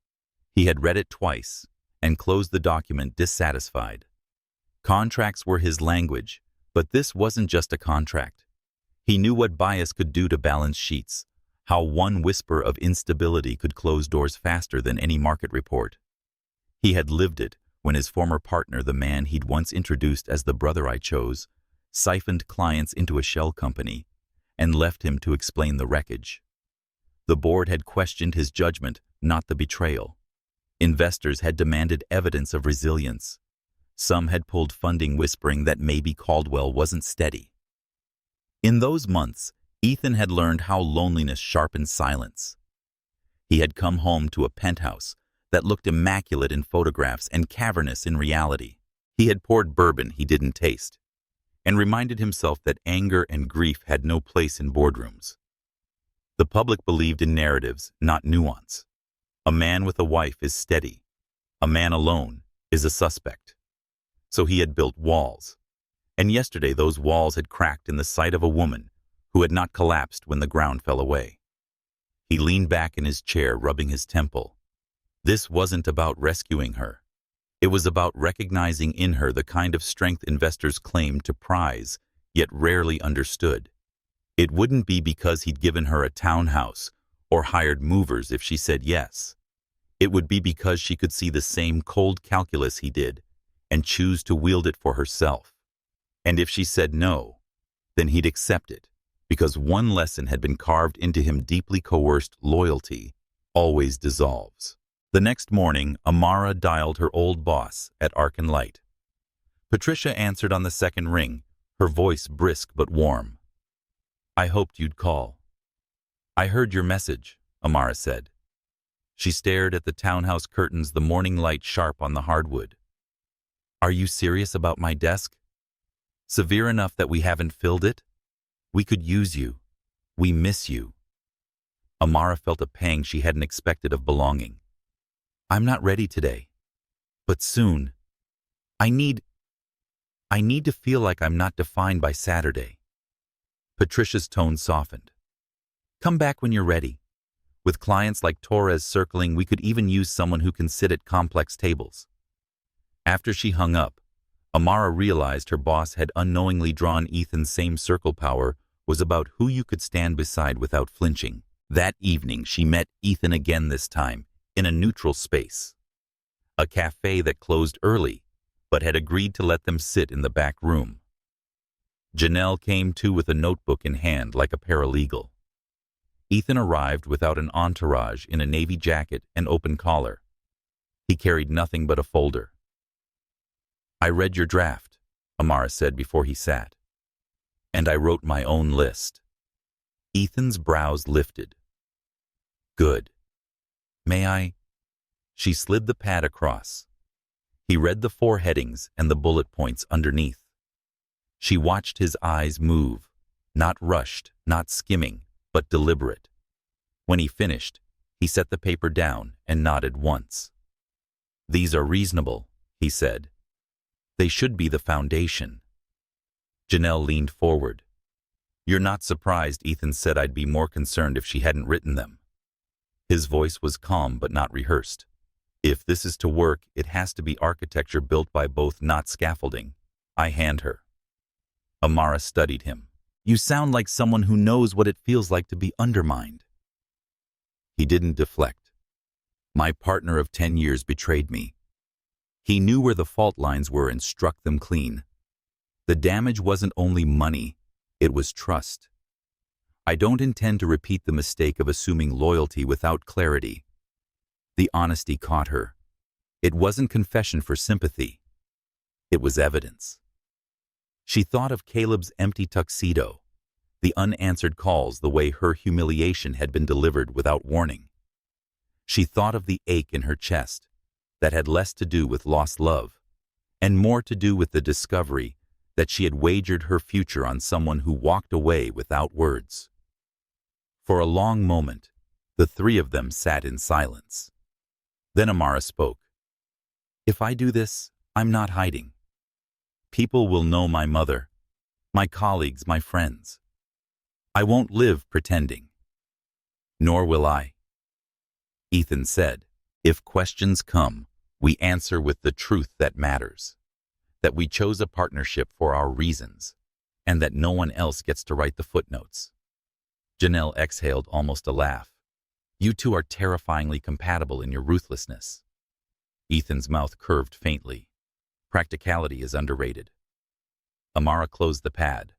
He had read it twice and closed the document dissatisfied. Contracts were his language, but this wasn't just a contract. He knew what bias could do to balance sheets, how one whisper of instability could close doors faster than any market report. He had lived it when his former partner, the man he'd once introduced as the brother I chose, siphoned clients into a shell company and left him to explain the wreckage. The board had questioned his judgment, not the betrayal. Investors had demanded evidence of resilience. Some had pulled funding whispering that maybe Caldwell wasn't steady. In those months, Ethan had learned how loneliness sharpens silence. He had come home to a penthouse that looked immaculate in photographs and cavernous in reality. He had poured bourbon he didn't taste, and reminded himself that anger and grief had no place in boardrooms. The public believed in narratives, not nuance. A man with a wife is steady. A man alone is a suspect. So he had built walls. And yesterday those walls had cracked in the sight of a woman who had not collapsed when the ground fell away. He leaned back in his chair, rubbing his temple. This wasn't about rescuing her. It was about recognizing in her the kind of strength investors claimed to prize, yet rarely understood. It wouldn't be because he'd given her a townhouse or hired movers if she said yes. It would be because she could see the same cold calculus he did and choose to wield it for herself. And if she said no, then he'd accept it, because one lesson had been carved into him: deeply coerced loyalty always dissolves. The next morning, Amara dialed her old boss at Arc and Light. Patricia answered on the second ring, her voice brisk but warm. "I hoped you'd call." "I heard your message," Amara said. She stared at the townhouse curtains, the morning light sharp on the hardwood. "Are you serious about my desk? Severe enough that we haven't filled it? We could use you. We miss you." Amara felt a pang she hadn't expected of belonging. "I'm not ready today. But soon. I need to feel like I'm not defined by Saturday." Patricia's tone softened. "Come back when you're ready. With clients like Torres circling, we could even use someone who can sit at complex tables." After she hung up, Amara realized her boss had unknowingly drawn Ethan's same circle power was about who you could stand beside without flinching. That evening, she met Ethan again, this time in a neutral space. A cafe that closed early, but had agreed to let them sit in the back room. Janelle came too, with a notebook in hand like a paralegal. Ethan arrived without an entourage, in a navy jacket and open collar. He carried nothing but a folder. "I read your draft," Amara said before he sat. "And I wrote my own list." Ethan's brows lifted. "Good. May I?" She slid the pad across. He read the 4 headings and the bullet points underneath. She watched his eyes move, not rushed, not skimming, but deliberate. When he finished, he set the paper down and nodded once. "These are reasonable," he said. "They should be the foundation." Janelle leaned forward. "You're not surprised," Ethan said. "I'd be more concerned if she hadn't written them." His voice was calm but not rehearsed. "If this is to work, it has to be architecture built by both, not scaffolding. I hand her." Amara studied him. "You sound like someone who knows what it feels like to be undermined." He didn't deflect. "My partner of 10 years betrayed me. He knew where the fault lines were and struck them clean. The damage wasn't only money, it was trust. I don't intend to repeat the mistake of assuming loyalty without clarity." The honesty caught her. It wasn't confession for sympathy. It was evidence. She thought of Caleb's empty tuxedo, the unanswered calls, the way her humiliation had been delivered without warning. She thought of the ache in her chest that had less to do with lost love and more to do with the discovery that she had wagered her future on someone who walked away without words. For a long moment, the 3 of them sat in silence. Then Amara spoke. "If I do this, I'm not hiding. People will know my mother, my colleagues, my friends. I won't live pretending." "Nor will I." Ethan said, "If questions come, we answer with the truth that matters. That we chose a partnership for our reasons, and that no one else gets to write the footnotes." Janelle exhaled almost a laugh. "You two are terrifyingly compatible in your ruthlessness." Ethan's mouth curved faintly. "Practicality is underrated." Amara closed the pad.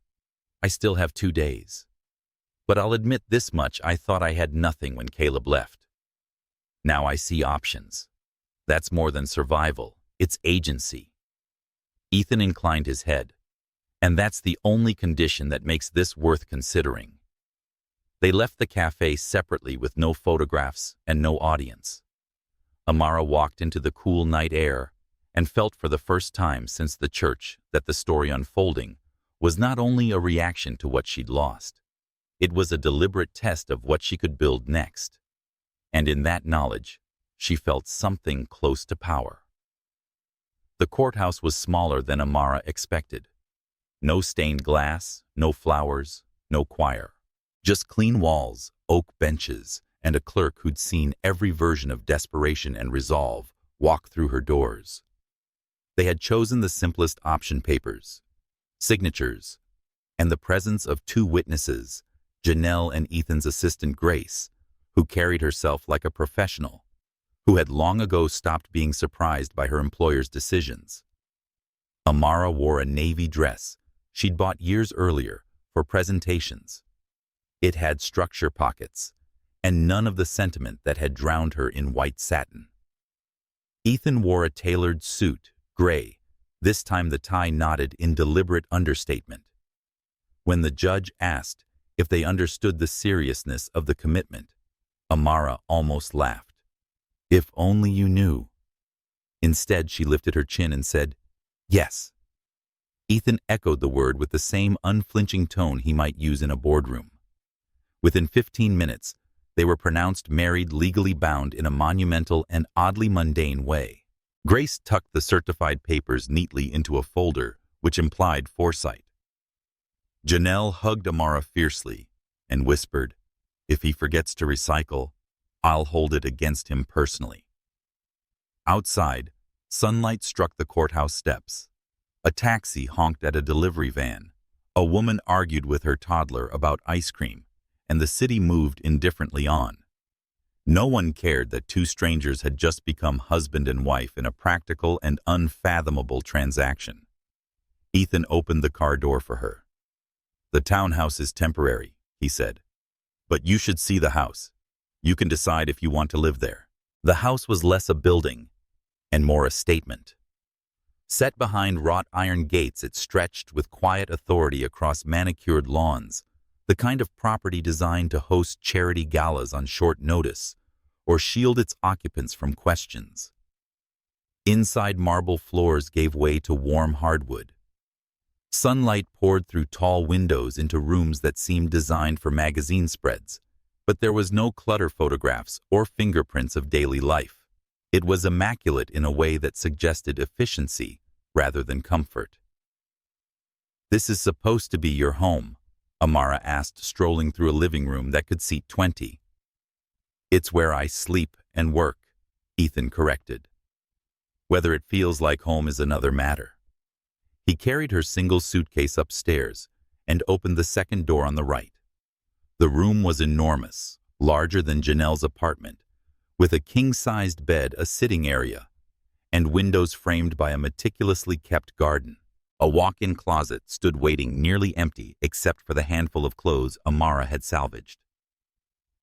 "I still have 2 days." But I'll admit this much, I thought I had nothing when Caleb left. Now I see options. That's more than survival, it's agency. Ethan inclined his head. And that's the only condition that makes this worth considering. They left the cafe separately with no photographs and no audience. Amara walked into the cool night air and felt for the first time since the church that the story unfolding was not only a reaction to what she'd lost, it was a deliberate test of what she could build next. And in that knowledge, she felt something close to power. The courthouse was smaller than Amara expected. No stained glass, no flowers, no choir. Just clean walls, oak benches, and a clerk who'd seen every version of desperation and resolve walk through her doors. They had chosen the simplest option papers, signatures, and the presence of two witnesses, Janelle and Ethan's assistant Grace, who carried herself like a professional, who had long ago stopped being surprised by her employer's decisions. Amara wore a navy dress she'd bought years earlier for presentations. It had structure pockets, and none of the sentiment that had drowned her in white satin. Ethan wore a tailored suit, gray, this time the tie knotted in deliberate understatement. When the judge asked if they understood the seriousness of the commitment, Amara almost laughed. If only you knew. Instead, she lifted her chin and said, "Yes." Ethan echoed the word with the same unflinching tone he might use in a boardroom. Within 15 minutes, they were pronounced married, legally bound in a monumental and oddly mundane way. Grace tucked the certified papers neatly into a folder, which implied foresight. Janelle hugged Amara fiercely and whispered, "If he forgets to recycle, I'll hold it against him personally." Outside, sunlight struck the courthouse steps. A taxi honked at a delivery van. A woman argued with her toddler about ice cream, and the city moved indifferently on. No one cared that two strangers had just become husband and wife in a practical and unfathomable transaction. Ethan opened the car door for her. "The townhouse is temporary," he said. "But you should see the house. You can decide if you want to live there." The house was less a building and more a statement. Set behind wrought iron gates, it stretched with quiet authority across manicured lawns, the kind of property designed to host charity galas on short notice or shield its occupants from questions. Inside, marble floors gave way to warm hardwood. Sunlight poured through tall windows into rooms that seemed designed for magazine spreads, but there was no clutter photographs or fingerprints of daily life. It was immaculate in a way that suggested efficiency rather than comfort. "This is supposed to be your home?" Amara asked, strolling through a living room that could seat 20. "It's where I sleep and work," Ethan corrected. "Whether it feels like home is another matter." He carried her single suitcase upstairs and opened the second door on the right. The room was enormous, larger than Janelle's apartment, with a king-sized bed, a sitting area, and windows framed by a meticulously kept garden. A walk-in closet stood waiting, nearly empty except for the handful of clothes Amara had salvaged.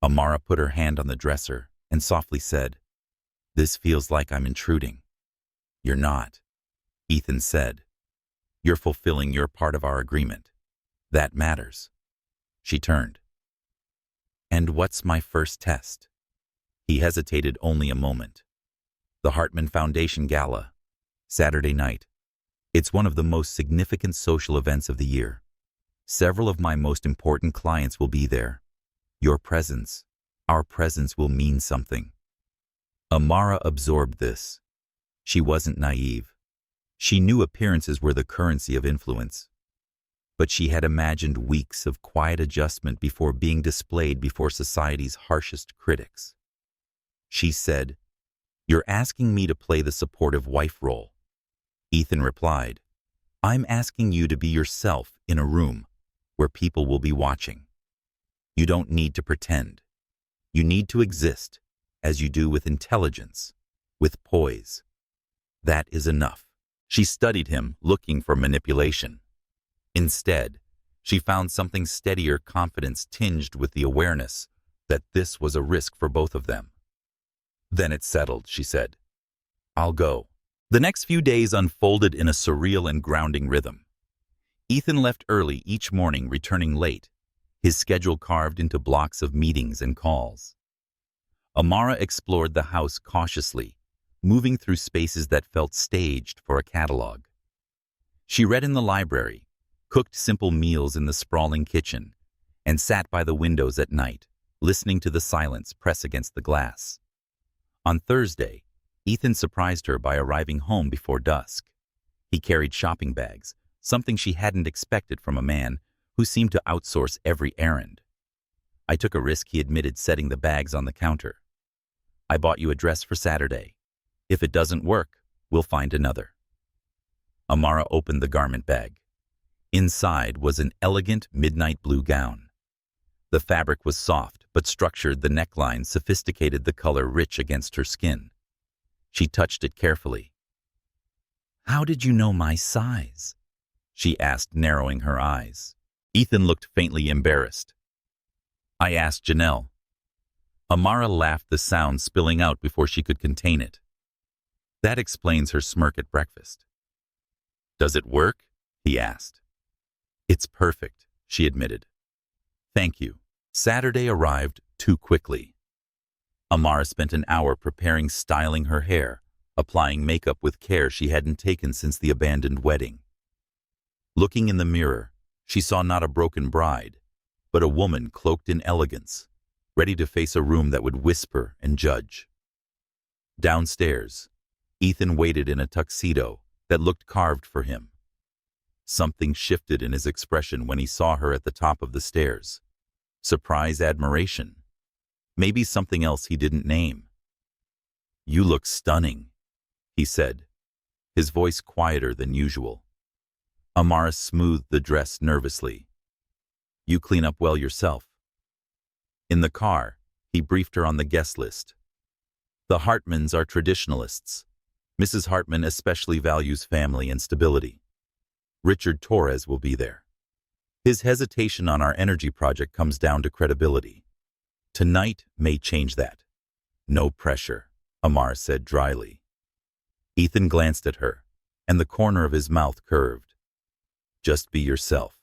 Amara put her hand on the dresser and softly said, "This feels like I'm intruding." "You're not," Ethan said. "You're fulfilling your part of our agreement. That matters." She turned. "And what's my first test?" He hesitated only a moment. "The Hartman Foundation Gala, Saturday night. It's one of the most significant social events of the year. Several of my most important clients will be there. Your presence, our presence will mean something." Amara absorbed this. She wasn't naive. She knew appearances were the currency of influence. But she had imagined weeks of quiet adjustment before being displayed before society's harshest critics. She said, "You're asking me to play the supportive wife role." Ethan replied, "I'm asking you to be yourself in a room where people will be watching. You don't need to pretend. You need to exist as you do, with intelligence, with poise. That is enough." She studied him, looking for manipulation. Instead, She found something steadier confidence tinged with the awareness that this was a risk for both of them. Then it's settled, she said. I'll go. The next few days unfolded in a surreal and grounding rhythm. Ethan left early each morning, returning late, his schedule carved into blocks of meetings and calls. Amara explored the house cautiously, moving through spaces that felt staged for a catalog. She read in the library, cooked simple meals in the sprawling kitchen, and sat by the windows at night, listening to the silence press against the glass. On Thursday, Ethan surprised her by arriving home before dusk. He carried shopping bags, something she hadn't expected from a man who seemed to outsource every errand. I took a risk, he admitted, setting the bags on the counter. I bought you a dress for Saturday. If it doesn't work, we'll find another. Amara opened the garment bag. Inside was an elegant midnight blue gown. The fabric was soft but structured, the neckline sophisticated, the color rich against her skin. She touched it carefully. How did you know my size? She asked, narrowing her eyes. Ethan looked faintly embarrassed. I asked Janelle. Amara laughed, the sound spilling out before she could contain it. That explains her smirk at breakfast. Does it work? He asked. It's perfect, she admitted. Thank you. Saturday arrived too quickly. Amara spent an hour preparing, styling her hair, applying makeup with care she hadn't taken since the abandoned wedding. Looking in the mirror, she saw not a broken bride, but a woman cloaked in elegance, ready to face a room that would whisper and judge. Downstairs, Ethan waited in a tuxedo that looked carved for him. Something shifted in his expression when he saw her at the top of the stairs. Surprise, admiration. Maybe something else he didn't name. You look stunning, he said, his voice quieter than usual. Amara smoothed the dress nervously. You clean up well yourself. In the car, he briefed her on the guest list. The Hartmans are traditionalists. Mrs. Hartman especially values family and stability. Richard Torres will be there. His hesitation on our energy project comes down to credibility. Tonight may change that. No pressure, Amara said dryly. Ethan glanced at her, and the corner of his mouth curved. Just be yourself.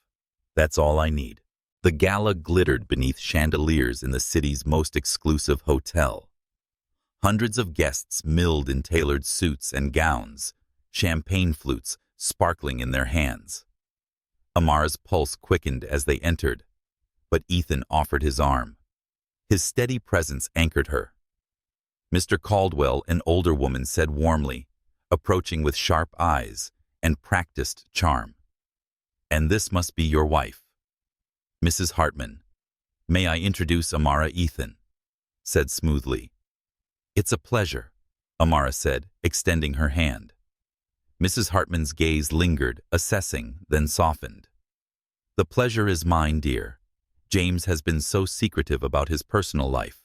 That's all I need. The gala glittered beneath chandeliers in the city's most exclusive hotel. Hundreds of guests milled in tailored suits and gowns, champagne flutes sparkling in their hands. Amara's pulse quickened as they entered, but Ethan offered his arm. His steady presence anchored her. Mr. Caldwell, an older woman, said warmly, approaching with sharp eyes and practiced charm. And this must be your wife. Mrs. Hartman. May I introduce Amara? Ethan said smoothly. It's a pleasure, Amara said, extending her hand. Mrs. Hartman's gaze lingered, assessing, then softened. The pleasure is mine, dear. James has been so secretive about his personal life.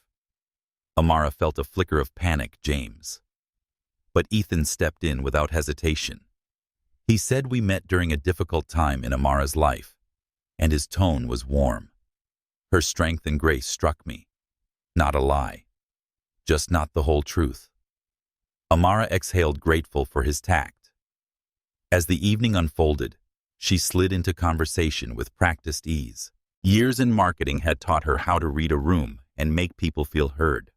Amara felt a flicker of panic. James. But Ethan stepped in without hesitation. He said we met during a difficult time in Amara's life, and his tone was warm. Her strength and grace struck me. Not a lie. Just not the whole truth. Amara exhaled, grateful for his tact. As the evening unfolded, she slid into conversation with practiced ease. Years in marketing had taught her how to read a room and make people feel heard.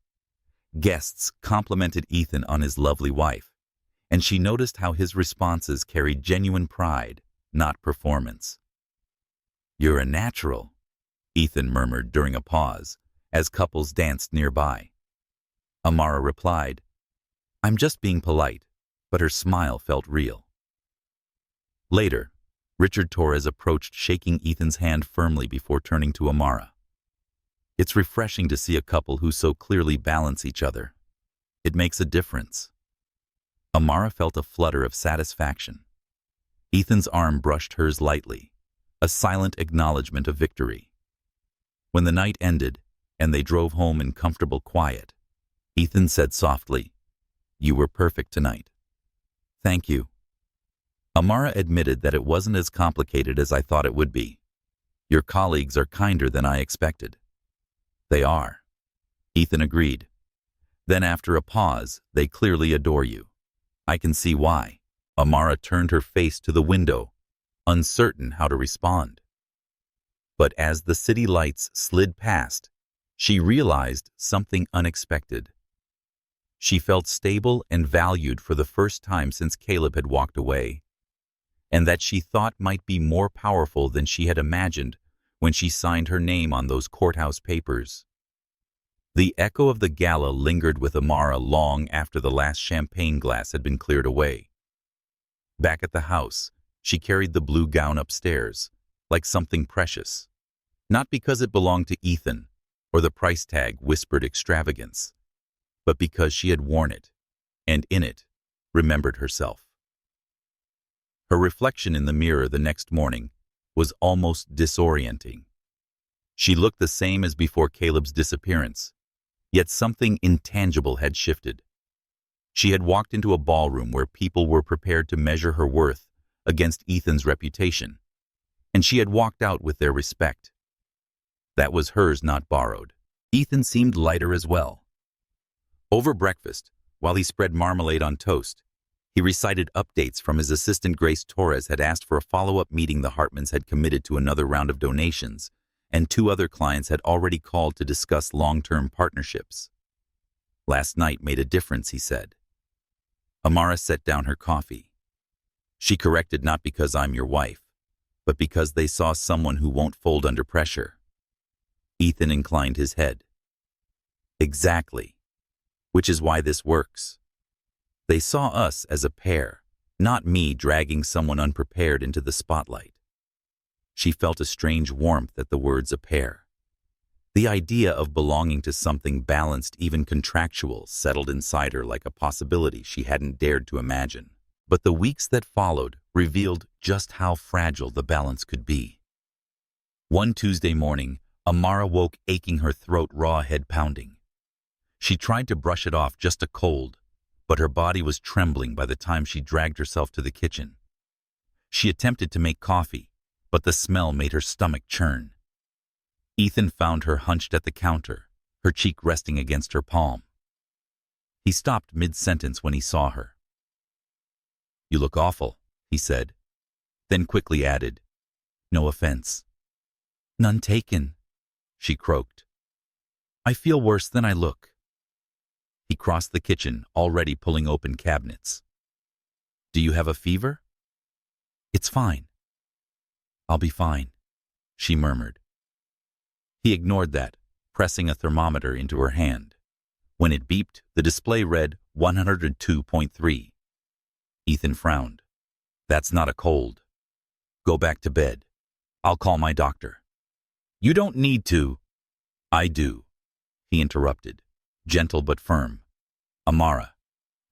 Guests complimented Ethan on his lovely wife, and she noticed how his responses carried genuine pride, not performance. You're a natural, Ethan murmured during a pause, as couples danced nearby. Amara replied, I'm just being polite, but her smile felt real. Later, Richard Torres approached, shaking Ethan's hand firmly before turning to Amara. It's refreshing to see a couple who so clearly balance each other. It makes a difference. Amara felt a flutter of satisfaction. Ethan's arm brushed hers lightly, a silent acknowledgement of victory. When the night ended and they drove home in comfortable quiet, Ethan said softly, You were perfect tonight. Thank you. Amara admitted that it wasn't as complicated as I thought it would be. Your colleagues are kinder than I expected. They are, Ethan agreed. Then after a pause, they clearly adore you. I can see why. Amara turned her face to the window, uncertain how to respond. But as the city lights slid past, she realized something unexpected. She felt stable and valued for the first time since Caleb had walked away, and that she thought might be more powerful than she had imagined when she signed her name on those courthouse papers. The echo of the gala lingered with Amara long after the last champagne glass had been cleared away. Back at the house, she carried the blue gown upstairs, like something precious, not because it belonged to Ethan or the price tag whispered extravagance, but because she had worn it, and in it, remembered herself. Her reflection in the mirror the next morning was almost disorienting. She looked the same as before Caleb's disappearance, yet something intangible had shifted. She had walked into a ballroom where people were prepared to measure her worth against Ethan's reputation, and she had walked out with their respect. That was hers, not borrowed. Ethan seemed lighter as well. Over breakfast, while he spread marmalade on toast, he recited updates from his assistant Grace Torres had asked for a follow-up meeting. The Hartmans had committed to another round of donations, and 2 other clients had already called to discuss long-term partnerships. Last night made a difference, he said. Amara set down her coffee. She corrected, not because I'm your wife, but because they saw someone who won't fold under pressure. Ethan inclined his head. Exactly. Which is why this works. They saw us as a pair, not me dragging someone unprepared into the spotlight. She felt a strange warmth at the words a pair. The idea of belonging to something balanced, even contractual, settled inside her like a possibility she hadn't dared to imagine. But the weeks that followed revealed just how fragile the balance could be. One Tuesday morning, Amara woke aching, her throat raw, head pounding. She tried to brush it off, just a cold, but her body was trembling by the time she dragged herself to the kitchen. She attempted to make coffee, but the smell made her stomach churn. Ethan found her hunched at the counter, her cheek resting against her palm. He stopped mid-sentence when he saw her. "You look awful," he said, then quickly added, "No offense." "None taken," she croaked. "I feel worse than I look." He crossed the kitchen, already pulling open cabinets. "Do you have a fever?" "It's fine." "I'll be fine," she murmured. He ignored that, pressing a thermometer into her hand. When it beeped, the display read 102.3. Ethan frowned. "That's not a cold. Go back to bed. I'll call my doctor." "You don't need to." "I do," he interrupted, gentle but firm. "Amara,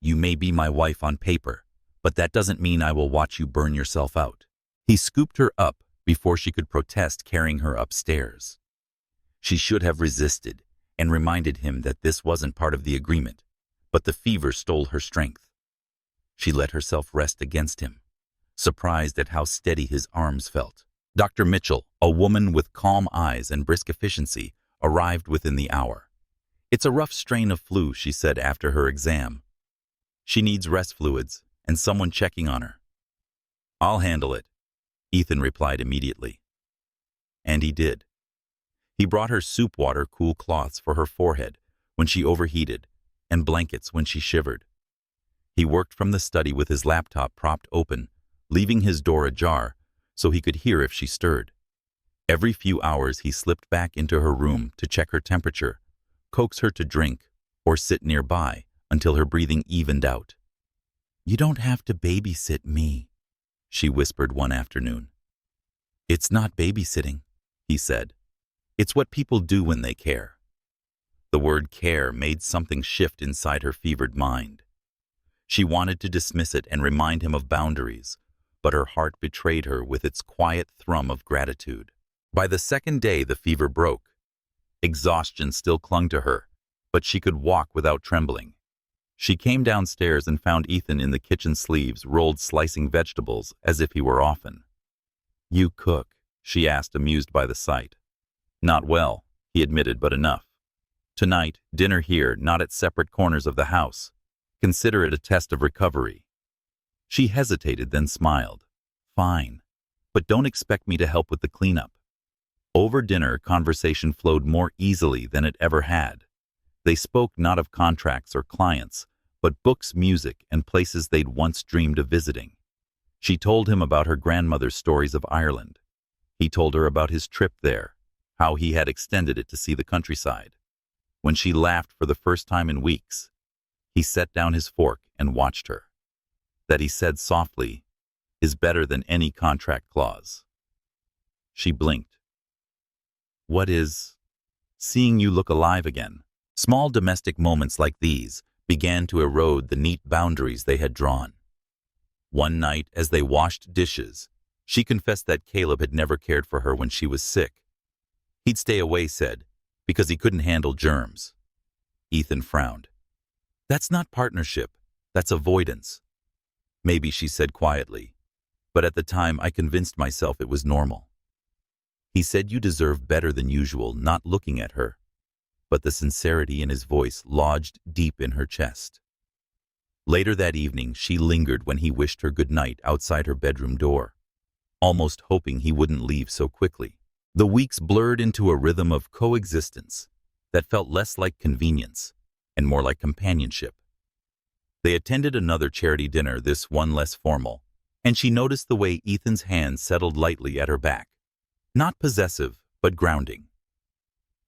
you may be my wife on paper, but that doesn't mean I will watch you burn yourself out." He scooped her up before she could protest, carrying her upstairs. She should have resisted and reminded him that this wasn't part of the agreement, but the fever stole her strength. She let herself rest against him, surprised at how steady his arms felt. Dr. Mitchell, a woman with calm eyes and brisk efficiency, arrived within the hour. "It's a rough strain of flu," she said after her exam. "She needs rest fluids and someone checking on her." "I'll handle it," Ethan replied immediately. And he did. He brought her soup water, cool cloths for her forehead when she overheated, and blankets when she shivered. He worked from the study with his laptop propped open, leaving his door ajar so he could hear if she stirred. Every few hours he slipped back into her room to check her temperature, coax her to drink, or sit nearby until her breathing evened out. "You don't have to babysit me," she whispered one afternoon. "It's not babysitting," he said. "It's what people do when they care." The word care made something shift inside her fevered mind. She wanted to dismiss it and remind him of boundaries, but her heart betrayed her with its quiet thrum of gratitude. By the second day, the fever broke. Exhaustion still clung to her, but she could walk without trembling. She came downstairs and found Ethan in the kitchen, sleeves rolled, slicing vegetables as if he were often. "You cook," she asked, amused by the sight. Not well, he admitted, but enough. Tonight, dinner here, not at separate corners of the house. Consider it a test of recovery. She hesitated, then smiled. Fine, but don't expect me to help with the cleanup. Over dinner, conversation flowed more easily than it ever had. They spoke not of contracts or clients, but books, music, and places they'd once dreamed of visiting. She told him about her grandmother's stories of Ireland. He told her about his trip there, how he had extended it to see the countryside. When she laughed for the first time in weeks, he set down his fork and watched her. That he said softly, is better than any contract clause. She blinked. What is? Seeing you look alive again. Small domestic moments like these began to erode the neat boundaries they had drawn. One night, as they washed dishes, she confessed that Caleb had never cared for her when she was sick. He'd stay away, said, because he couldn't handle germs. Ethan frowned. That's not partnership, that's avoidance. Maybe, she said quietly, but at the time I convinced myself it was normal. He said you deserve better than usual, not looking at her, but the sincerity in his voice lodged deep in her chest. Later that evening, she lingered when he wished her good night outside her bedroom door, almost hoping he wouldn't leave so quickly. The weeks blurred into a rhythm of coexistence that felt less like convenience and more like companionship. They attended another charity dinner, this one less formal, and she noticed the way Ethan's hand settled lightly at her back. Not possessive, but grounding.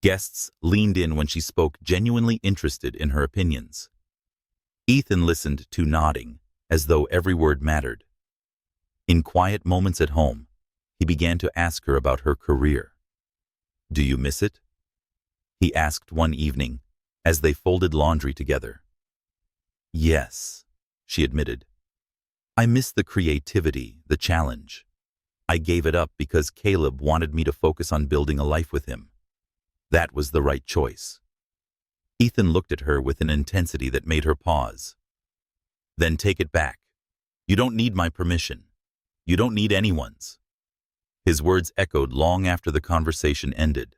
Guests leaned in when she spoke, genuinely interested in her opinions. Ethan listened to, nodding, as though every word mattered. In quiet moments at home, he began to ask her about her career. Do you miss it? He asked one evening, as they folded laundry together. Yes, she admitted. I miss the creativity, the challenge. I gave it up because Caleb wanted me to focus on building a life with him. That was the right choice. Ethan looked at her with an intensity that made her pause. Then take it back. You don't need my permission. You don't need anyone's. His words echoed long after the conversation ended.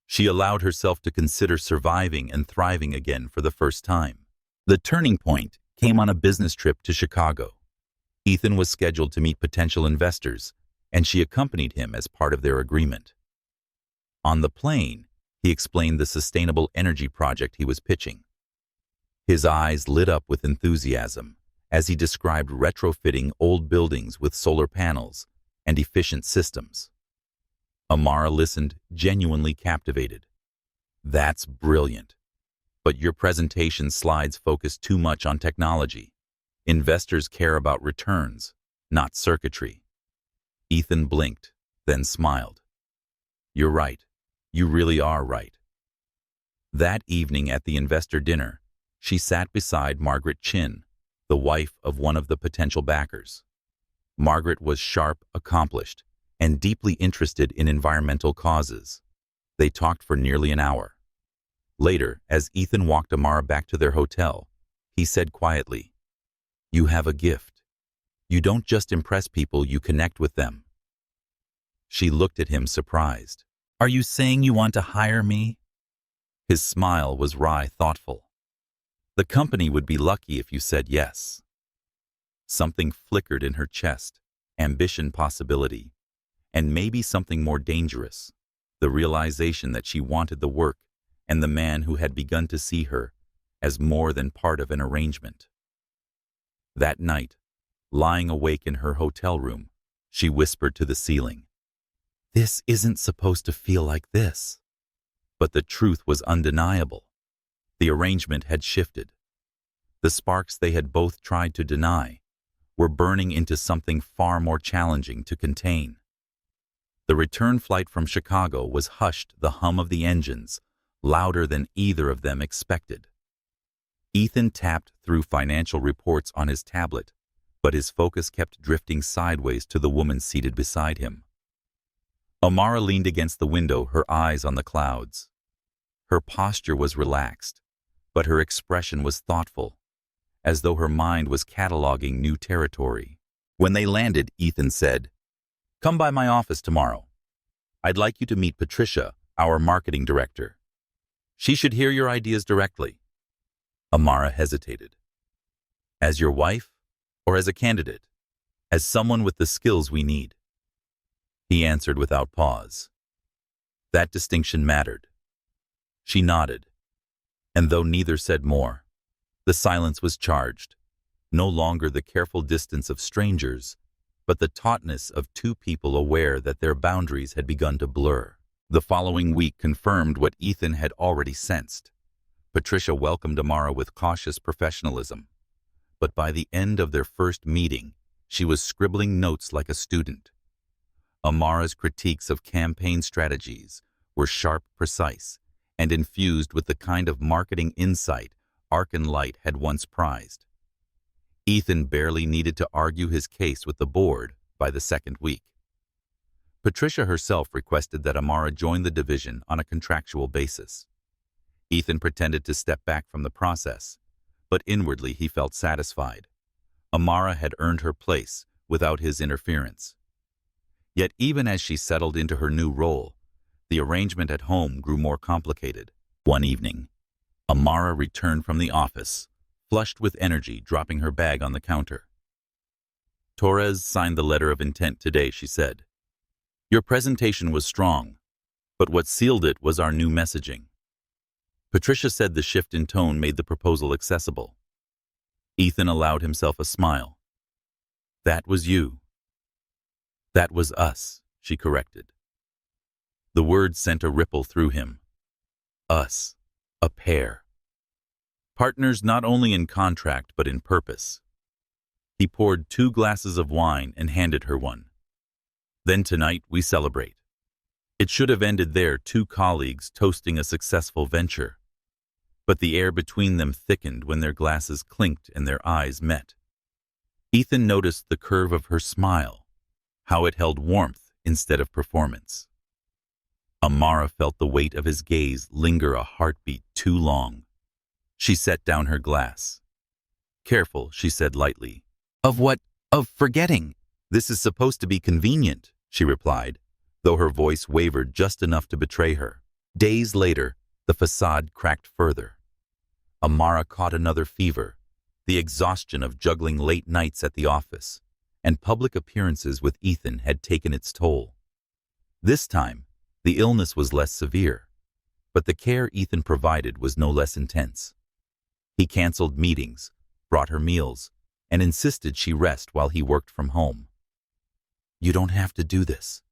She allowed herself to consider surviving and thriving again for the first time. The turning point came on a business trip to Chicago. Ethan was scheduled to meet potential investors, and she accompanied him as part of their agreement. On the plane, he explained the sustainable energy project he was pitching. His eyes lit up with enthusiasm as he described retrofitting old buildings with solar panels and efficient systems. Amara listened, genuinely captivated. That's brilliant. But your presentation slides focus too much on technology. Investors care about returns, not circuitry. Ethan blinked, then smiled. You're right. You really are right. That evening at the investor dinner, she sat beside Margaret Chin, the wife of one of the potential backers. Margaret was sharp, accomplished, and deeply interested in environmental causes. They talked for nearly an hour. Later, as Ethan walked Amara back to their hotel, he said quietly, You have a gift. You don't just impress people, you connect with them. She looked at him surprised. Are you saying you want to hire me? His smile was wry, thoughtful. The company would be lucky if you said yes. Something flickered in her chest, ambition, possibility, and maybe something more dangerous, the realization that she wanted the work and the man who had begun to see her as more than part of an arrangement. That night, lying awake in her hotel room, she whispered to the ceiling, This isn't supposed to feel like this. But the truth was undeniable. The arrangement had shifted. The sparks they had both tried to deny were burning into something far more challenging to contain. The return flight from Chicago was hushed, the hum of the engines louder than either of them expected. Ethan tapped through financial reports on his tablet, but his focus kept drifting sideways to the woman seated beside him. Amara leaned against the window, her eyes on the clouds. Her posture was relaxed, but her expression was thoughtful, as though her mind was cataloging new territory. When they landed, Ethan said, Come by my office tomorrow. I'd like you to meet Patricia, our marketing director. She should hear your ideas directly." Amara hesitated. "As your wife, or as a candidate? As someone with the skills we need?" He answered without pause. That distinction mattered. She nodded, and though neither said more, the silence was charged, no longer the careful distance of strangers, but the tautness of two people aware that their boundaries had begun to blur. The following week confirmed what Ethan had already sensed. Patricia welcomed Amara with cautious professionalism, but by the end of their first meeting, she was scribbling notes like a student. Amara's critiques of campaign strategies were sharp, precise, and infused with the kind of marketing insight Arc&Light had once prized. Ethan barely needed to argue his case with the board by the second week. Patricia herself requested that Amara join the division on a contractual basis. Ethan pretended to step back from the process, but inwardly he felt satisfied. Amara had earned her place without his interference. Yet even as she settled into her new role, the arrangement at home grew more complicated. One evening, Amara returned from the office, flushed with energy, dropping her bag on the counter. "Torres signed the letter of intent today," she said. "Your presentation was strong, but what sealed it was our new messaging." Patricia said the shift in tone made the proposal accessible. Ethan allowed himself a smile. "That was you." "That was us," she corrected. The word sent a ripple through him. Us, a pair. Partners not only in contract but in purpose. He poured 2 glasses of wine and handed her one. "Then tonight we celebrate." It should have ended there, 2 colleagues toasting a successful venture. But the air between them thickened when their glasses clinked and their eyes met. Ethan noticed the curve of her smile, how it held warmth instead of performance. Amara felt the weight of his gaze linger a heartbeat too long. She set down her glass. "Careful," she said lightly. "Of what? Of forgetting." "This is supposed to be convenient," she replied, though her voice wavered just enough to betray her. Days later, the facade cracked further. Amara caught another fever, the exhaustion of juggling late nights at the office, and public appearances with Ethan had taken its toll. This time, the illness was less severe, but the care Ethan provided was no less intense. He canceled meetings, brought her meals, and insisted she rest while he worked from home. "You don't have to do this,"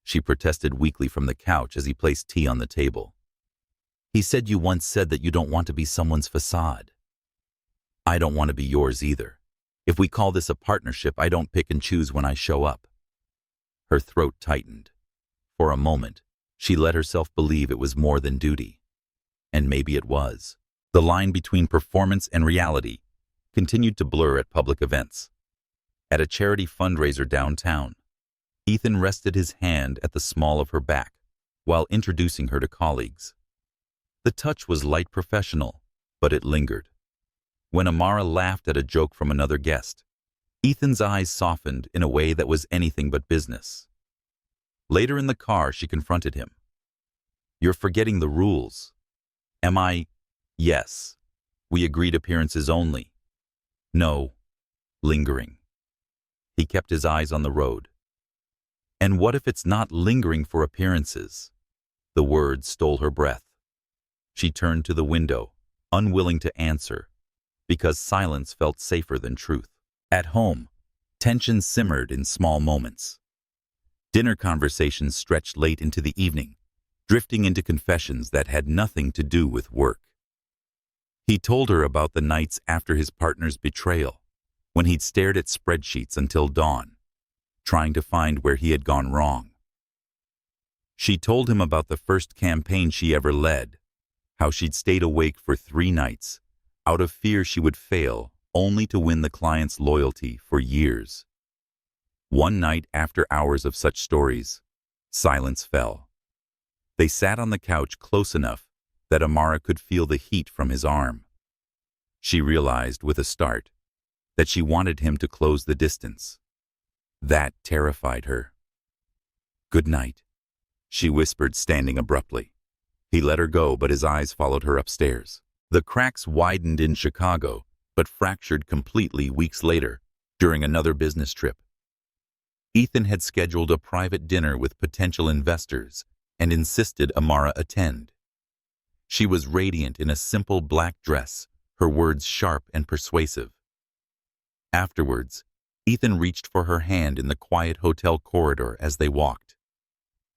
she protested weakly from the couch as he placed tea on the table. "He said you once said that you don't want to be someone's facade." "I don't want to be yours either. If we call this a partnership, I don't pick and choose when I show up." Her throat tightened. For a moment, she let herself believe it was more than duty. And maybe it was. The line between performance and reality continued to blur at public events. At a charity fundraiser downtown, Ethan rested his hand at the small of her back while introducing her to colleagues. The touch was light professional, but it lingered. When Amara laughed at a joke from another guest, Ethan's eyes softened in a way that was anything but business. Later in the car, she confronted him. "You're forgetting the rules." "Am I?" "Yes. We agreed appearances only." "No." Lingering. He kept his eyes on the road. "And what if it's not lingering for appearances?" The words stole her breath. She turned to the window, unwilling to answer, because silence felt safer than truth. At home, tension simmered in small moments. Dinner conversations stretched late into the evening, drifting into confessions that had nothing to do with work. He told her about the nights after his partner's betrayal, when he'd stared at spreadsheets until dawn, trying to find where he had gone wrong. She told him about the first campaign she ever led, how she'd stayed awake for 3 nights, out of fear she would fail, only to win the client's loyalty for years. One night, after hours of such stories, silence fell. They sat on the couch close enough that Amara could feel the heat from his arm. She realized with a start that she wanted him to close the distance. That terrified her. "Good night," she whispered, standing abruptly. He let her go, but his eyes followed her upstairs. The cracks widened in Chicago, but fractured completely weeks later, during another business trip. Ethan had scheduled a private dinner with potential investors and insisted Amara attend. She was radiant in a simple black dress, her words sharp and persuasive. Afterwards, Ethan reached for her hand in the quiet hotel corridor as they walked.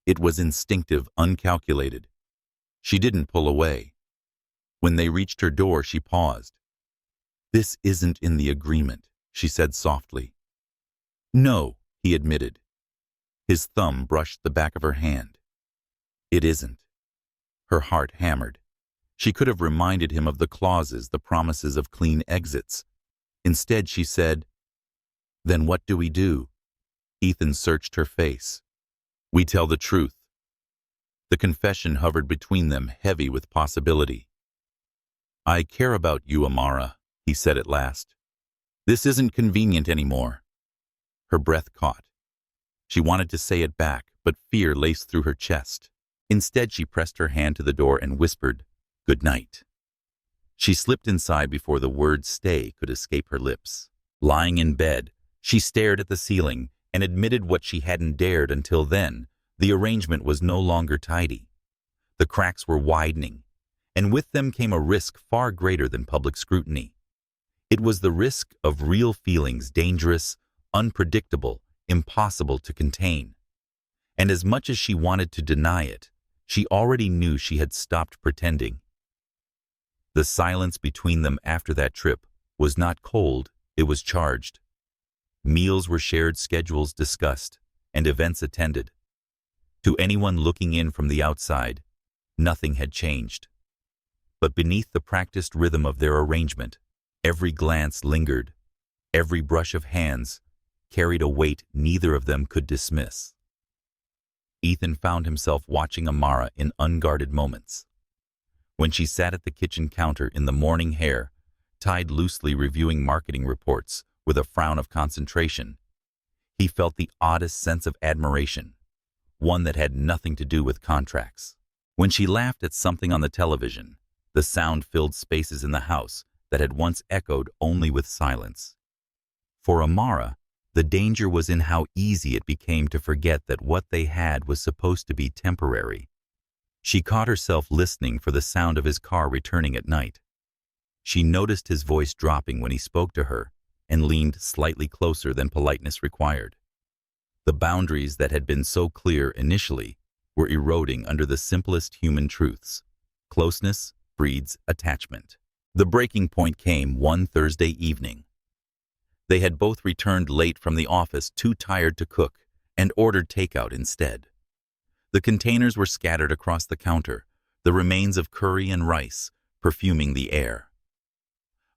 It was instinctive, uncalculated. She didn't pull away. When they reached her door, she paused. "This isn't in the agreement," she said softly. "No," he admitted. His thumb brushed the back of her hand. "It isn't." Her heart hammered. She could have reminded him of the clauses, the promises of clean exits. Instead, she said, "Then what do we do?" Ethan searched her face. "We tell the truth." The confession hovered between them, heavy with possibility. "I care about you, Amara," he said at last. "This isn't convenient anymore." Her breath caught. She wanted to say it back, but fear laced through her chest. Instead, she pressed her hand to the door and whispered, "Good night." She slipped inside before the word "stay" could escape her lips. Lying in bed, she stared at the ceiling and admitted what she hadn't dared until then. The arrangement was no longer tidy. The cracks were widening, and with them came a risk far greater than public scrutiny. It was the risk of real feelings, dangerous, unpredictable, impossible to contain. And as much as she wanted to deny it, she already knew she had stopped pretending. The silence between them after that trip was not cold, it was charged. Meals were shared, schedules discussed, and events attended. To anyone looking in from the outside, nothing had changed. But beneath the practiced rhythm of their arrangement, every glance lingered, every brush of hands carried a weight neither of them could dismiss. Ethan found himself watching Amara in unguarded moments. When she sat at the kitchen counter in the morning hair, tied loosely reviewing marketing reports with a frown of concentration, he felt the oddest sense of admiration, one that had nothing to do with contracts. When she laughed at something on the television, the sound filled spaces in the house that had once echoed only with silence. For Amara, the danger was in how easy it became to forget that what they had was supposed to be temporary. She caught herself listening for the sound of his car returning at night. She noticed his voice dropping when he spoke to her and leaned slightly closer than politeness required. The boundaries that had been so clear initially were eroding under the simplest human truths. Closeness breeds attachment. The breaking point came one Thursday evening. They had both returned late from the office, too tired to cook, and ordered takeout instead. The containers were scattered across the counter, the remains of curry and rice perfuming the air.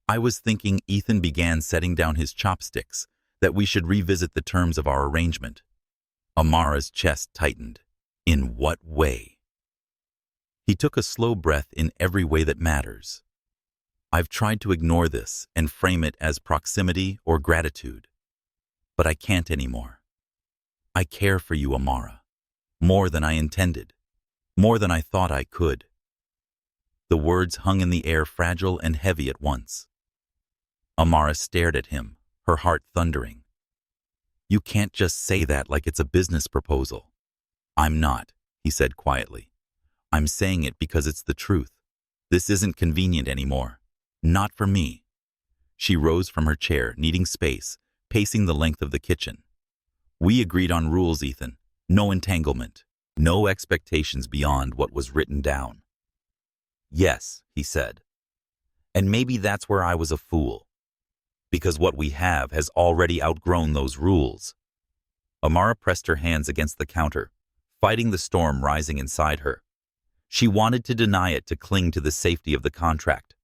"I was thinking," Ethan began, setting down his chopsticks, "that we should revisit the terms of our arrangement." Amara's chest tightened. In what way? He took a slow breath. "In every way that matters. I've tried to ignore this and frame it as proximity or gratitude, but I can't anymore. I care for you, Amara, more than I intended, more than I thought I could." The words hung in the air, fragile and heavy at once. Amara stared at him, her heart thundering. "You can't just say that like it's a business proposal." "I'm not," he said quietly. "I'm saying it because it's the truth. This isn't convenient anymore. Not for me." She rose from her chair, needing space, pacing the length of the kitchen. "We agreed on rules, Ethan. No entanglement. No expectations beyond what was written down." "Yes," he said. "And maybe that's where I was a fool. Because what we have has already outgrown those rules." Amara pressed her hands against the counter, fighting the storm rising inside her. She wanted to deny it, to cling to the safety of the contract.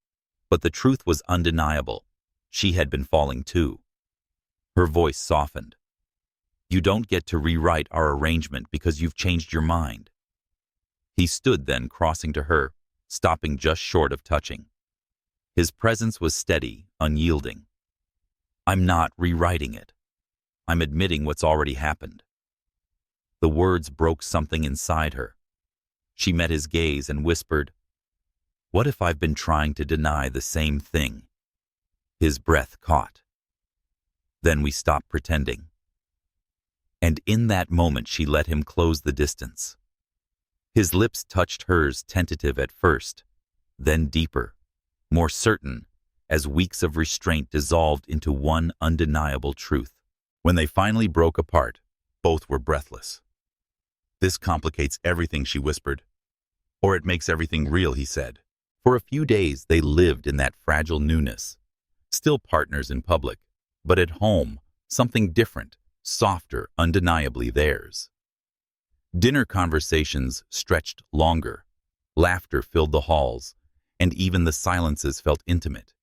But the truth was undeniable. She had been falling too. Her voice softened. "You don't get to rewrite our arrangement because you've changed your mind." He stood then, crossing to her, stopping just short of touching. His presence was steady, unyielding. "I'm not rewriting it. I'm admitting what's already happened." The words broke something inside her. She met his gaze and whispered, "What if I've been trying to deny the same thing?" His breath caught. "Then we stopped pretending." And in that moment she let him close the distance. His lips touched hers, tentative at first, then deeper, more certain, as weeks of restraint dissolved into one undeniable truth. When they finally broke apart, both were breathless. "This complicates everything," she whispered. "Or it makes everything real," he said. For a few days they lived in that fragile newness, still partners in public, but at home, something different, softer, undeniably theirs. Dinner conversations stretched longer, laughter filled the halls, and even the silences felt intimate.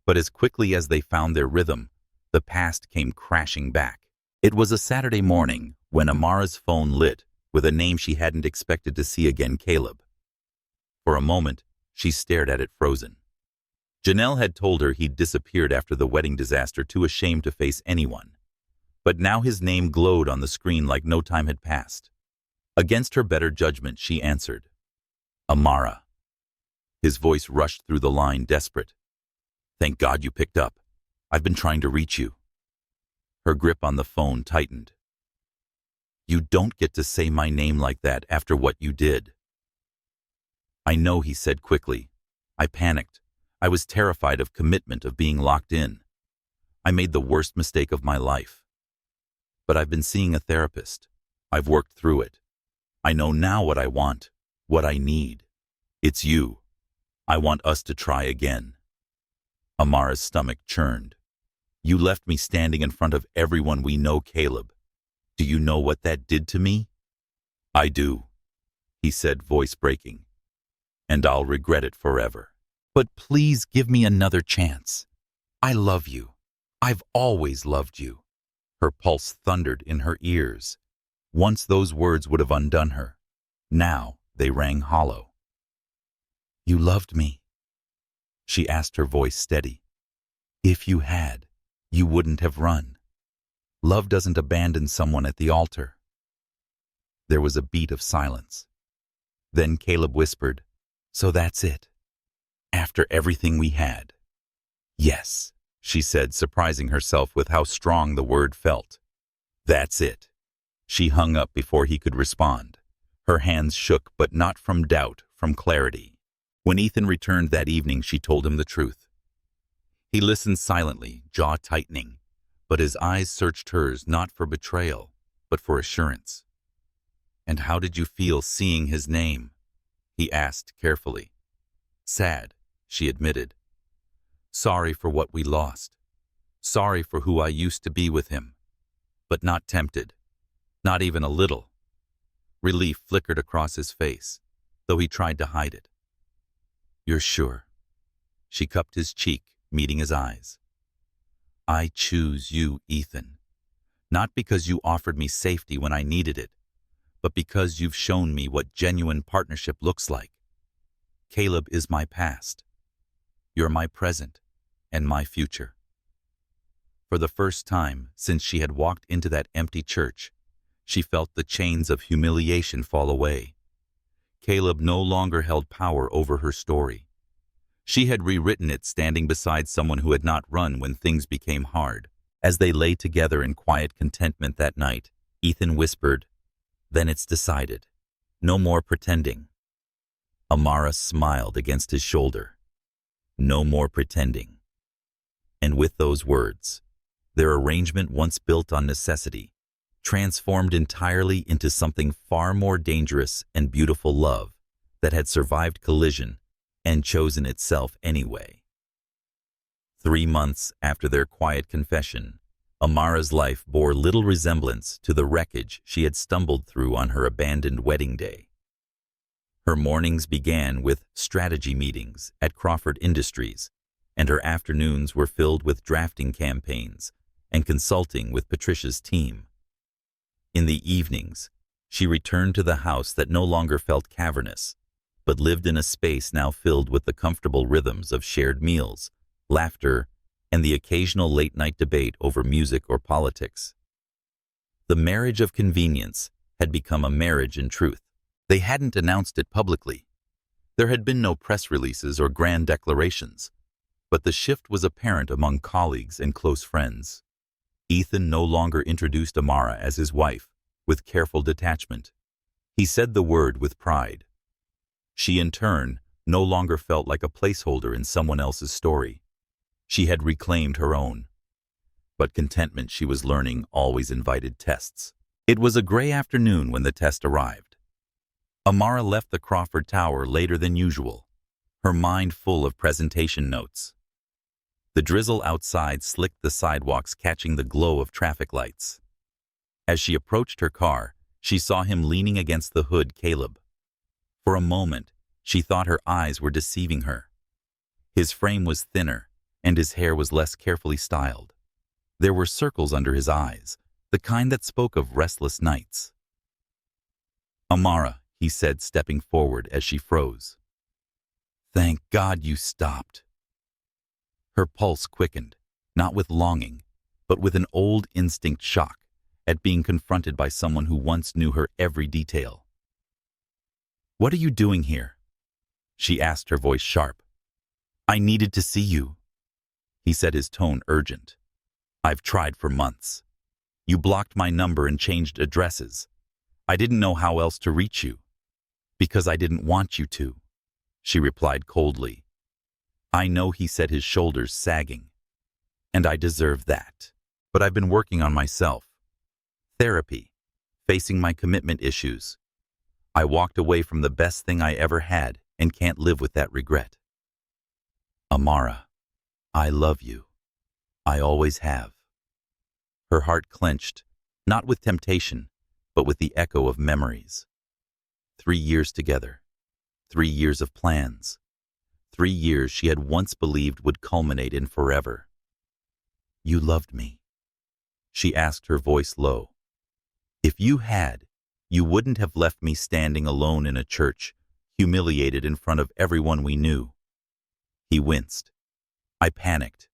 But as quickly as they found their rhythm, the past came crashing back. It was a Saturday morning when Amara's phone lit with a name she hadn't expected to see again: Caleb. For a moment, she stared at it frozen. Janelle had told her he'd disappeared after the wedding disaster, too ashamed to face anyone. But now his name glowed on the screen like no time had passed. Against her better judgment, she answered, "Amara." His voice rushed through the line, desperate. "Thank God you picked up. I've been trying to reach you." Her grip on the phone tightened. "You don't get to say my name like that after what you did." "I know," he said quickly. "I panicked. I was terrified of commitment, of being locked in. I made the worst mistake of my life. But I've been seeing a therapist. I've worked through it. I know now what I want, what I need. It's you. I want us to try again." Amara's stomach churned. "You left me standing in front of everyone we know, Caleb. Do you know what that did to me?" "I do," he said, voice breaking. "And I'll regret it forever. But please give me another chance. I love you. I've always loved you." Her pulse thundered in her ears. Once those words would have undone her. Now they rang hollow. "You loved me?" she asked, her voice steady. "If you had, you wouldn't have run. Love doesn't abandon someone at the altar." There was a beat of silence. Then Caleb whispered, "So that's it? After everything we had?" "Yes," she said, surprising herself with how strong the word felt. "That's it." She hung up before he could respond. Her hands shook, but not from doubt, from clarity. When Ethan returned that evening, she told him the truth. He listened silently, jaw tightening, but his eyes searched hers not for betrayal, but for assurance. "And how did you feel seeing his name?" he asked carefully. "Sad," she admitted. "Sorry for what we lost. Sorry for who I used to be with him. But not tempted. Not even a little." Relief flickered across his face, though he tried to hide it. "You're sure?" She cupped his cheek, meeting his eyes. "I choose you, Ethan. Not because you offered me safety when I needed it, but because you've shown me what genuine partnership looks like. Caleb is my past. You're my present and my future." For the first time since she had walked into that empty church, she felt the chains of humiliation fall away. Caleb no longer held power over her story. She had rewritten it, standing beside someone who had not run when things became hard. As they lay together in quiet contentment that night, Ethan whispered, "Then it's decided. No more pretending." Amara smiled against his shoulder. "No more pretending." And with those words, their arrangement, once built on necessity, transformed entirely into something far more dangerous and beautiful: love that had survived collision and chosen itself anyway. 3 months after their quiet confession, Amara's life bore little resemblance to the wreckage she had stumbled through on her abandoned wedding day. Her mornings began with strategy meetings at Crawford Industries, and her afternoons were filled with drafting campaigns and consulting with Patricia's team. In the evenings, she returned to the house that no longer felt cavernous, but lived in a space now filled with the comfortable rhythms of shared meals, laughter, and the occasional late-night debate over music or politics. The marriage of convenience had become a marriage in truth. They hadn't announced it publicly. There had been no press releases or grand declarations, but the shift was apparent among colleagues and close friends. Ethan no longer introduced Amara as his wife, with careful detachment. He said the word with pride. She, in turn, no longer felt like a placeholder in someone else's story. She had reclaimed her own. But contentment, she was learning, always invited tests. It was a gray afternoon when the test arrived. Amara left the Crawford Tower later than usual, her mind full of presentation notes. The drizzle outside slicked the sidewalks, catching the glow of traffic lights. As she approached her car, she saw him leaning against the hood, Caleb. For a moment, she thought her eyes were deceiving her. His frame was thinner, and his hair was less carefully styled. There were circles under his eyes, the kind that spoke of restless nights. "Amara," he said, stepping forward as she froze. "Thank God you stopped." Her pulse quickened, not with longing, but with an old instinct shock at being confronted by someone who once knew her every detail. "What are you doing here?" she asked, her voice sharp. "I needed to see you," he said, his tone urgent. "I've tried for months. You blocked my number and changed addresses. I didn't know how else to reach you. Because I didn't want you to," she replied coldly. "I know," he said, his shoulders sagging. "And I deserve that. But I've been working on myself. Therapy. Facing my commitment issues. I walked away from the best thing I ever had and can't live with that regret. Amara, I love you. I always have." Her heart clenched, not with temptation, but with the echo of memories. 3 years together. 3 years of plans. 3 years she had once believed would culminate in forever. "You loved me?" she asked, her voice low. "If you had, you wouldn't have left me standing alone in a church, humiliated in front of everyone we knew." He winced. I panicked.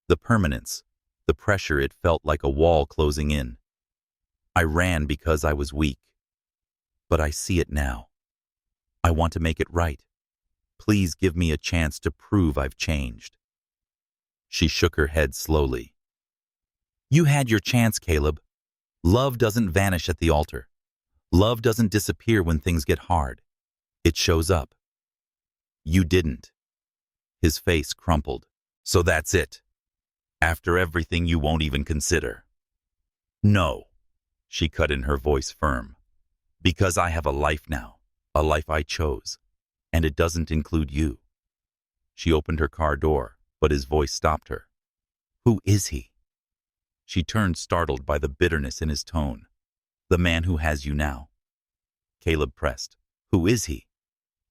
The permanence, the pressure, it felt like a wall closing in. I ran because I was weak. But I see it now. I want to make it right. Please give me a chance to prove I've changed. She shook her head slowly. "You had your chance, Caleb. Love doesn't vanish at the altar. Love doesn't disappear when things get hard. It shows up. You didn't." His face crumpled. "So that's it. After everything, you won't even consider." "No," she cut in, her voice firm. "Because I have a life now, a life I chose, and it doesn't include you." She opened her car door, but his voice stopped her. "Who is he?" She turned, startled by the bitterness in his tone. "The man who has you now." Caleb pressed. "Who is he?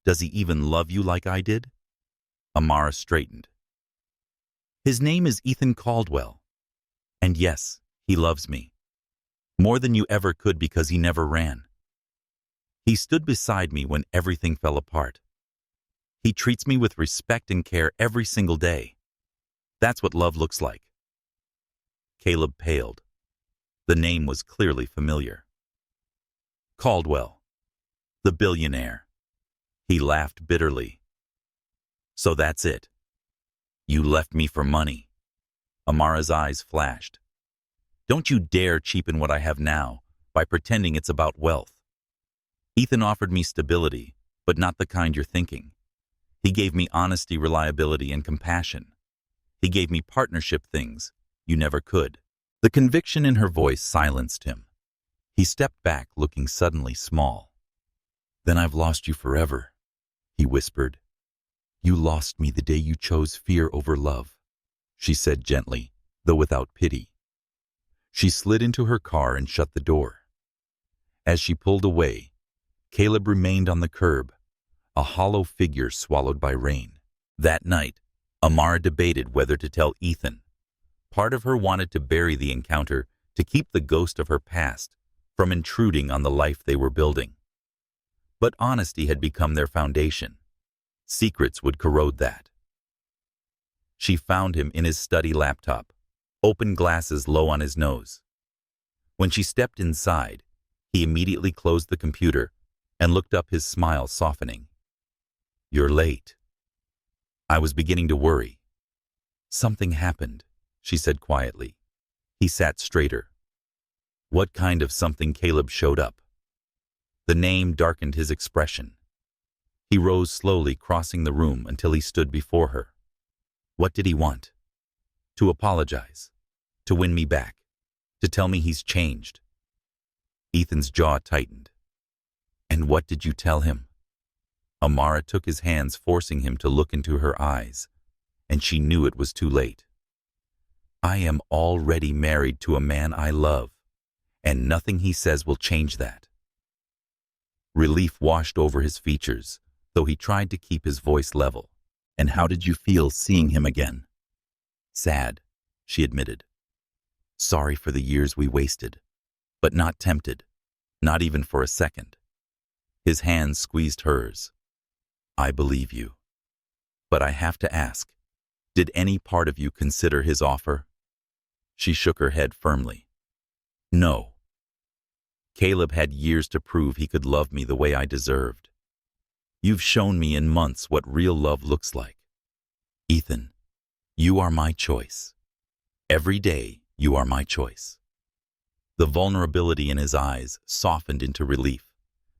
Does he even love you like I did?" Amara straightened. "His name is Ethan Caldwell. And yes, he loves me. More than you ever could, because he never ran. He stood beside me when everything fell apart. He treats me with respect and care every single day. That's what love looks like." Caleb paled. The name was clearly familiar. "Caldwell. The billionaire." He laughed bitterly. "So that's it. You left me for money." Amara's eyes flashed. "Don't you dare cheapen what I have now by pretending it's about wealth. Ethan offered me stability, but not the kind you're thinking. He gave me honesty, reliability, and compassion. He gave me partnership, things you never could." The conviction in her voice silenced him. He stepped back, looking suddenly small. "Then I've lost you forever," he whispered. "You lost me the day you chose fear over love," she said gently, though without pity. She slid into her car and shut the door. As she pulled away, Caleb remained on the curb, a hollow figure swallowed by rain. That night, Amara debated whether to tell Ethan. Part of her wanted to bury the encounter, to keep the ghost of her past from intruding on the life they were building. But honesty had become their foundation. Secrets would corrode that. She found him in his study laptop, open glasses low on his nose. When she stepped inside, He immediately closed the computer and looked up, his smile softening. "You're late." I was beginning to worry. "Something happened," she said quietly. He sat straighter. "What kind of something?" Caleb showed up. The name darkened his expression. He rose slowly, crossing the room until he stood before her. What did he want? To apologize. To win me back. To tell me he's changed. Ethan's jaw tightened. "And what did you tell him?" Amara took his hands, forcing him to look into her eyes, and she knew it was too late. "I am already married to a man I love, and nothing he says will change that." Relief washed over his features, though he tried to keep his voice level. "And how did you feel seeing him again?" "Sad," she admitted. "Sorry for the years we wasted, but not tempted, not even for a second." His hands squeezed hers. "I believe you. But I have to ask, did any part of you consider his offer?" She shook her head firmly. "No. Caleb had years to prove he could love me the way I deserved. You've shown me in months what real love looks like. Ethan, you are my choice. Every day, you are my choice." The vulnerability in his eyes softened into relief,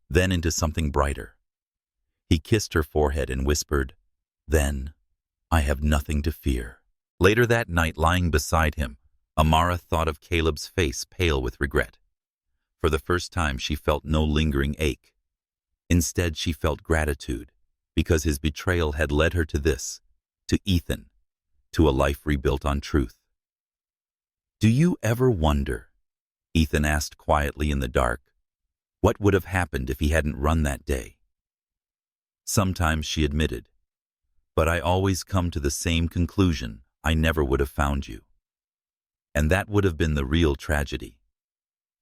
then into something brighter. He kissed her forehead and whispered, "Then, I have nothing to fear." Later that night, lying beside him, Amara thought of Caleb's face, pale with regret. For the first time, she felt no lingering ache. Instead, she felt gratitude, because his betrayal had led her to this, to Ethan, to a life rebuilt on truth. "Do you ever wonder," Ethan asked quietly in the dark, "what would have happened if he hadn't run that day?" "Sometimes," she admitted, "but I always come to the same conclusion: I never would have found you. And that would have been the real tragedy."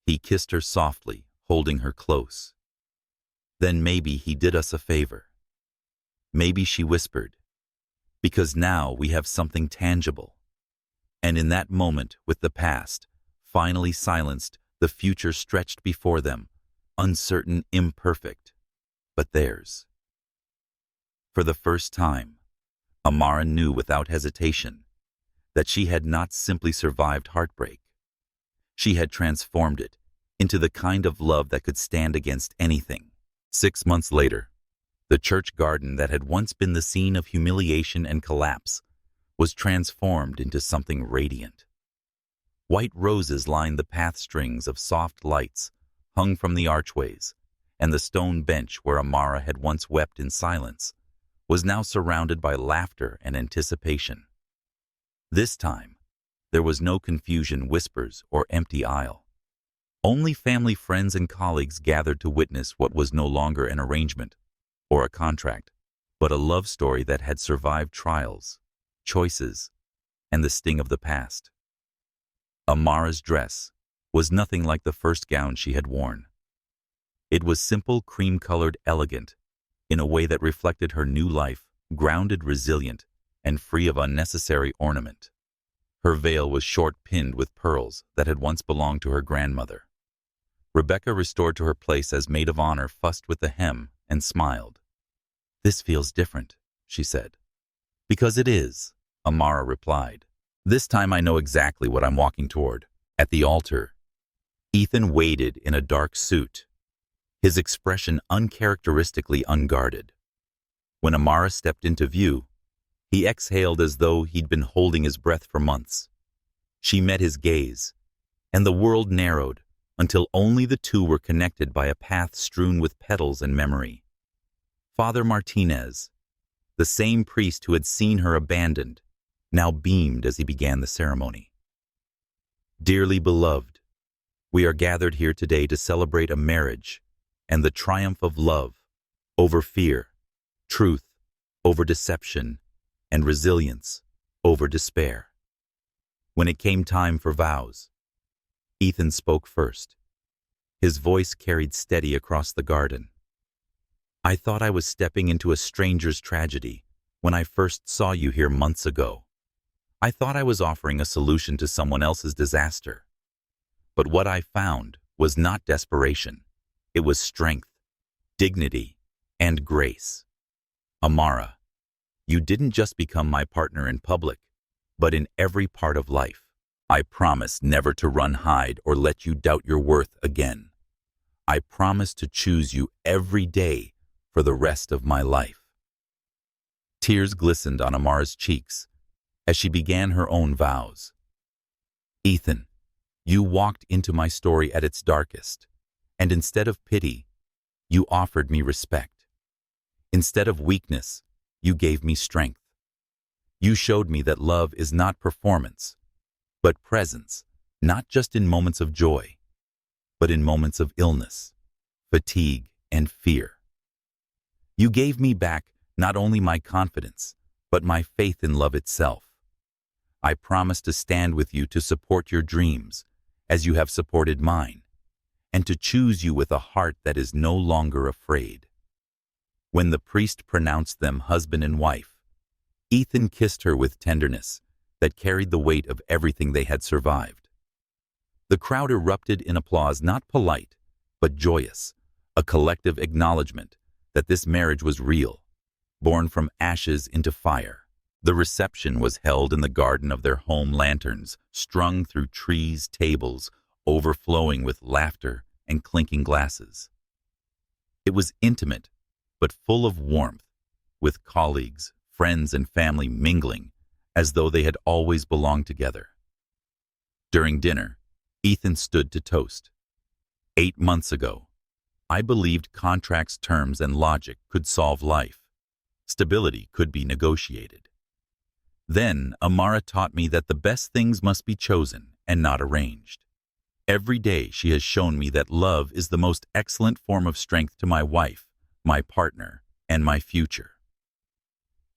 He kissed her softly, holding her close. "Then maybe he did us a favor." "Maybe," she whispered, "because now we have something tangible." And in that moment, with the past finally silenced, the future stretched before them, uncertain, imperfect, but theirs. For the first time, Amara knew without hesitation that she had not simply survived heartbreak. She had transformed it into the kind of love that could stand against anything. 6 months later, the church garden that had once been the scene of humiliation and collapse was transformed into something radiant. White roses lined the path, strings of soft lights hung from the archways, and the stone bench where Amara had once wept in silence was now surrounded by laughter and anticipation. This time, there was no confusion, whispers, or empty aisle. Only family, friends, and colleagues gathered to witness what was no longer an arrangement or a contract, but a love story that had survived trials, choices, and the sting of the past. Amara's dress was nothing like the first gown she had worn. It was simple, cream-colored, elegant, in a way that reflected her new life, grounded, resilient, and free of unnecessary ornament. Her veil was short, pinned with pearls that had once belonged to her grandmother. Rebecca, restored to her place as maid of honor, fussed with the hem and smiled. "This feels different," she said. "Because it is," Amara replied. "This time I know exactly what I'm walking toward." At the altar, Ethan waited in a dark suit, his expression uncharacteristically unguarded. When Amara stepped into view, he exhaled as though he'd been holding his breath for months. She met his gaze, and the world narrowed until only the two were connected by a path strewn with petals and memory. Father Martinez, the same priest who had seen her abandoned, now beamed as he began the ceremony. "Dearly beloved, we are gathered here today to celebrate a marriage and the triumph of love over fear, truth over deception, and resilience over despair." When it came time for vows, Ethan spoke first. His voice carried steady across the garden. "I thought I was stepping into a stranger's tragedy when I first saw you here months ago. I thought I was offering a solution to someone else's disaster. But what I found was not desperation. It was strength, dignity, and grace. Amara, you didn't just become my partner in public, but in every part of life. I promise never to run hide or let you doubt your worth again. I promise to choose you every day for the rest of my life. Tears glistened on Amara's cheeks as she began her own vows. Ethan, you walked into my story at its darkest, and instead of pity, you offered me respect. Instead of weakness, you gave me strength. You showed me that love is not performance, but presence, not just in moments of joy, but in moments of illness, fatigue, and fear. You gave me back not only my confidence, but my faith in love itself. I promise to stand with you to support your dreams, as you have supported mine, and to choose you with a heart that is no longer afraid. When the priest pronounced them husband and wife, Ethan kissed her with tenderness that carried the weight of everything they had survived. The crowd erupted in applause, not polite, but joyous, a collective acknowledgement that this marriage was real, born from ashes into fire. The reception was held in the garden of their home, lanterns strung through trees, tables overflowing with laughter and clinking glasses. It was intimate, but full of warmth, with colleagues, friends, and family mingling as though they had always belonged together. During dinner, Ethan stood to toast. 8 months ago, I believed contracts, terms, and logic could solve life. Stability could be negotiated. Then Amara taught me that the best things must be chosen and not arranged. Every day she has shown me that love is the most excellent form of strength to my wife, my partner, and my future.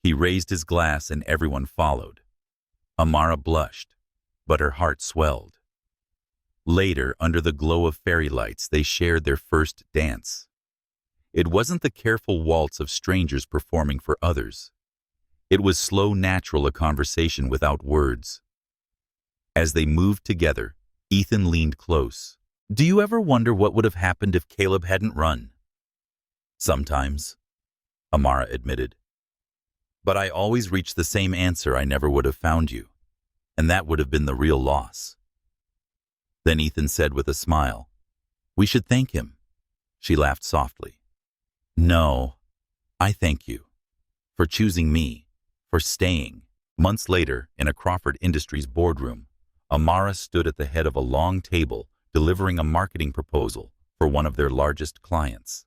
He raised his glass and everyone followed. Amara blushed, but her heart swelled. Later, under the glow of fairy lights, they shared their first dance. It wasn't the careful waltz of strangers performing for others. It was slow, natural, a conversation without words. As they moved together, Ethan leaned close. Do you ever wonder what would have happened if Caleb hadn't run? Sometimes, Amara admitted. But I always reached the same answer: I never would have found you, and that would have been the real loss. Then Ethan said with a smile, we should thank him. She laughed softly. No, I thank you for choosing me, for staying. Months later, in a Crawford Industries boardroom, Amara stood at the head of a long table delivering a marketing proposal for one of their largest clients.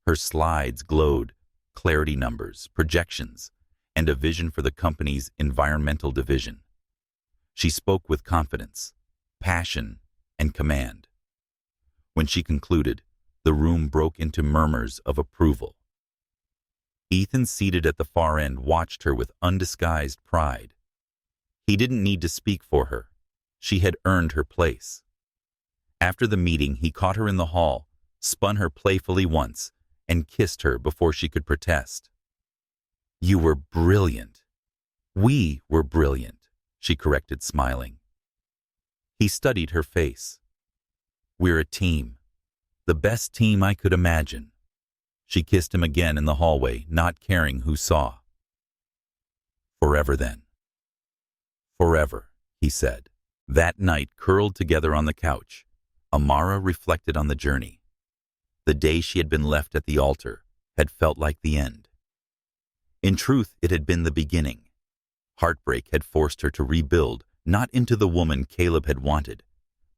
Her slides glowed, clarity numbers, projections, and a vision for the company's environmental division. She spoke with confidence, passion, and command. When she concluded, the room broke into murmurs of approval. Ethan, seated at the far end, watched her with undisguised pride. He didn't need to speak for her. She had earned her place. After the meeting, he caught her in the hall, spun her playfully once, and kissed her before she could protest. You were brilliant. We were brilliant, she corrected, smiling. He studied her face. We're a team. The best team I could imagine. She kissed him again in the hallway, not caring who saw. Forever then. Forever, he said. That night, curled together on the couch, Amara reflected on the journey. The day she had been left at the altar had felt like the end. In truth, it had been the beginning. Heartbreak had forced her to rebuild, not into the woman Caleb had wanted,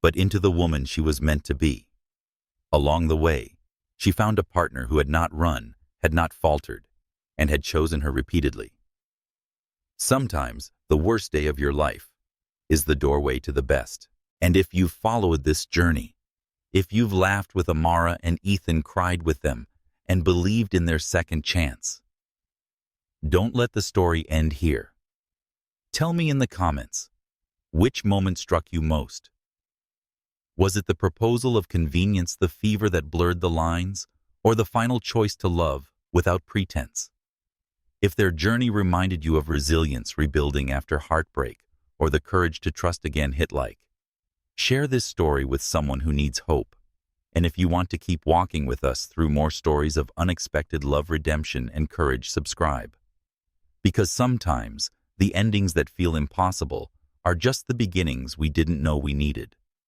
but into the woman she was meant to be. Along the way, she found a partner who had not run, had not faltered, and had chosen her repeatedly. Sometimes, the worst day of your life is the doorway to the best. And if you've followed this journey, if you've laughed with Amara and Ethan, cried with them, and believed in their second chance, don't let the story end here. Tell me in the comments, which moment struck you most? Was it the proposal of convenience, the fever that blurred the lines, or the final choice to love without pretense? If their journey reminded you of resilience, rebuilding after heartbreak, or the courage to trust again, hit like, Share this story with someone who needs hope. And if you want to keep walking with us through more stories of unexpected love, redemption, and courage, subscribe. Because sometimes, the endings that feel impossible are just the beginnings we didn't know we needed.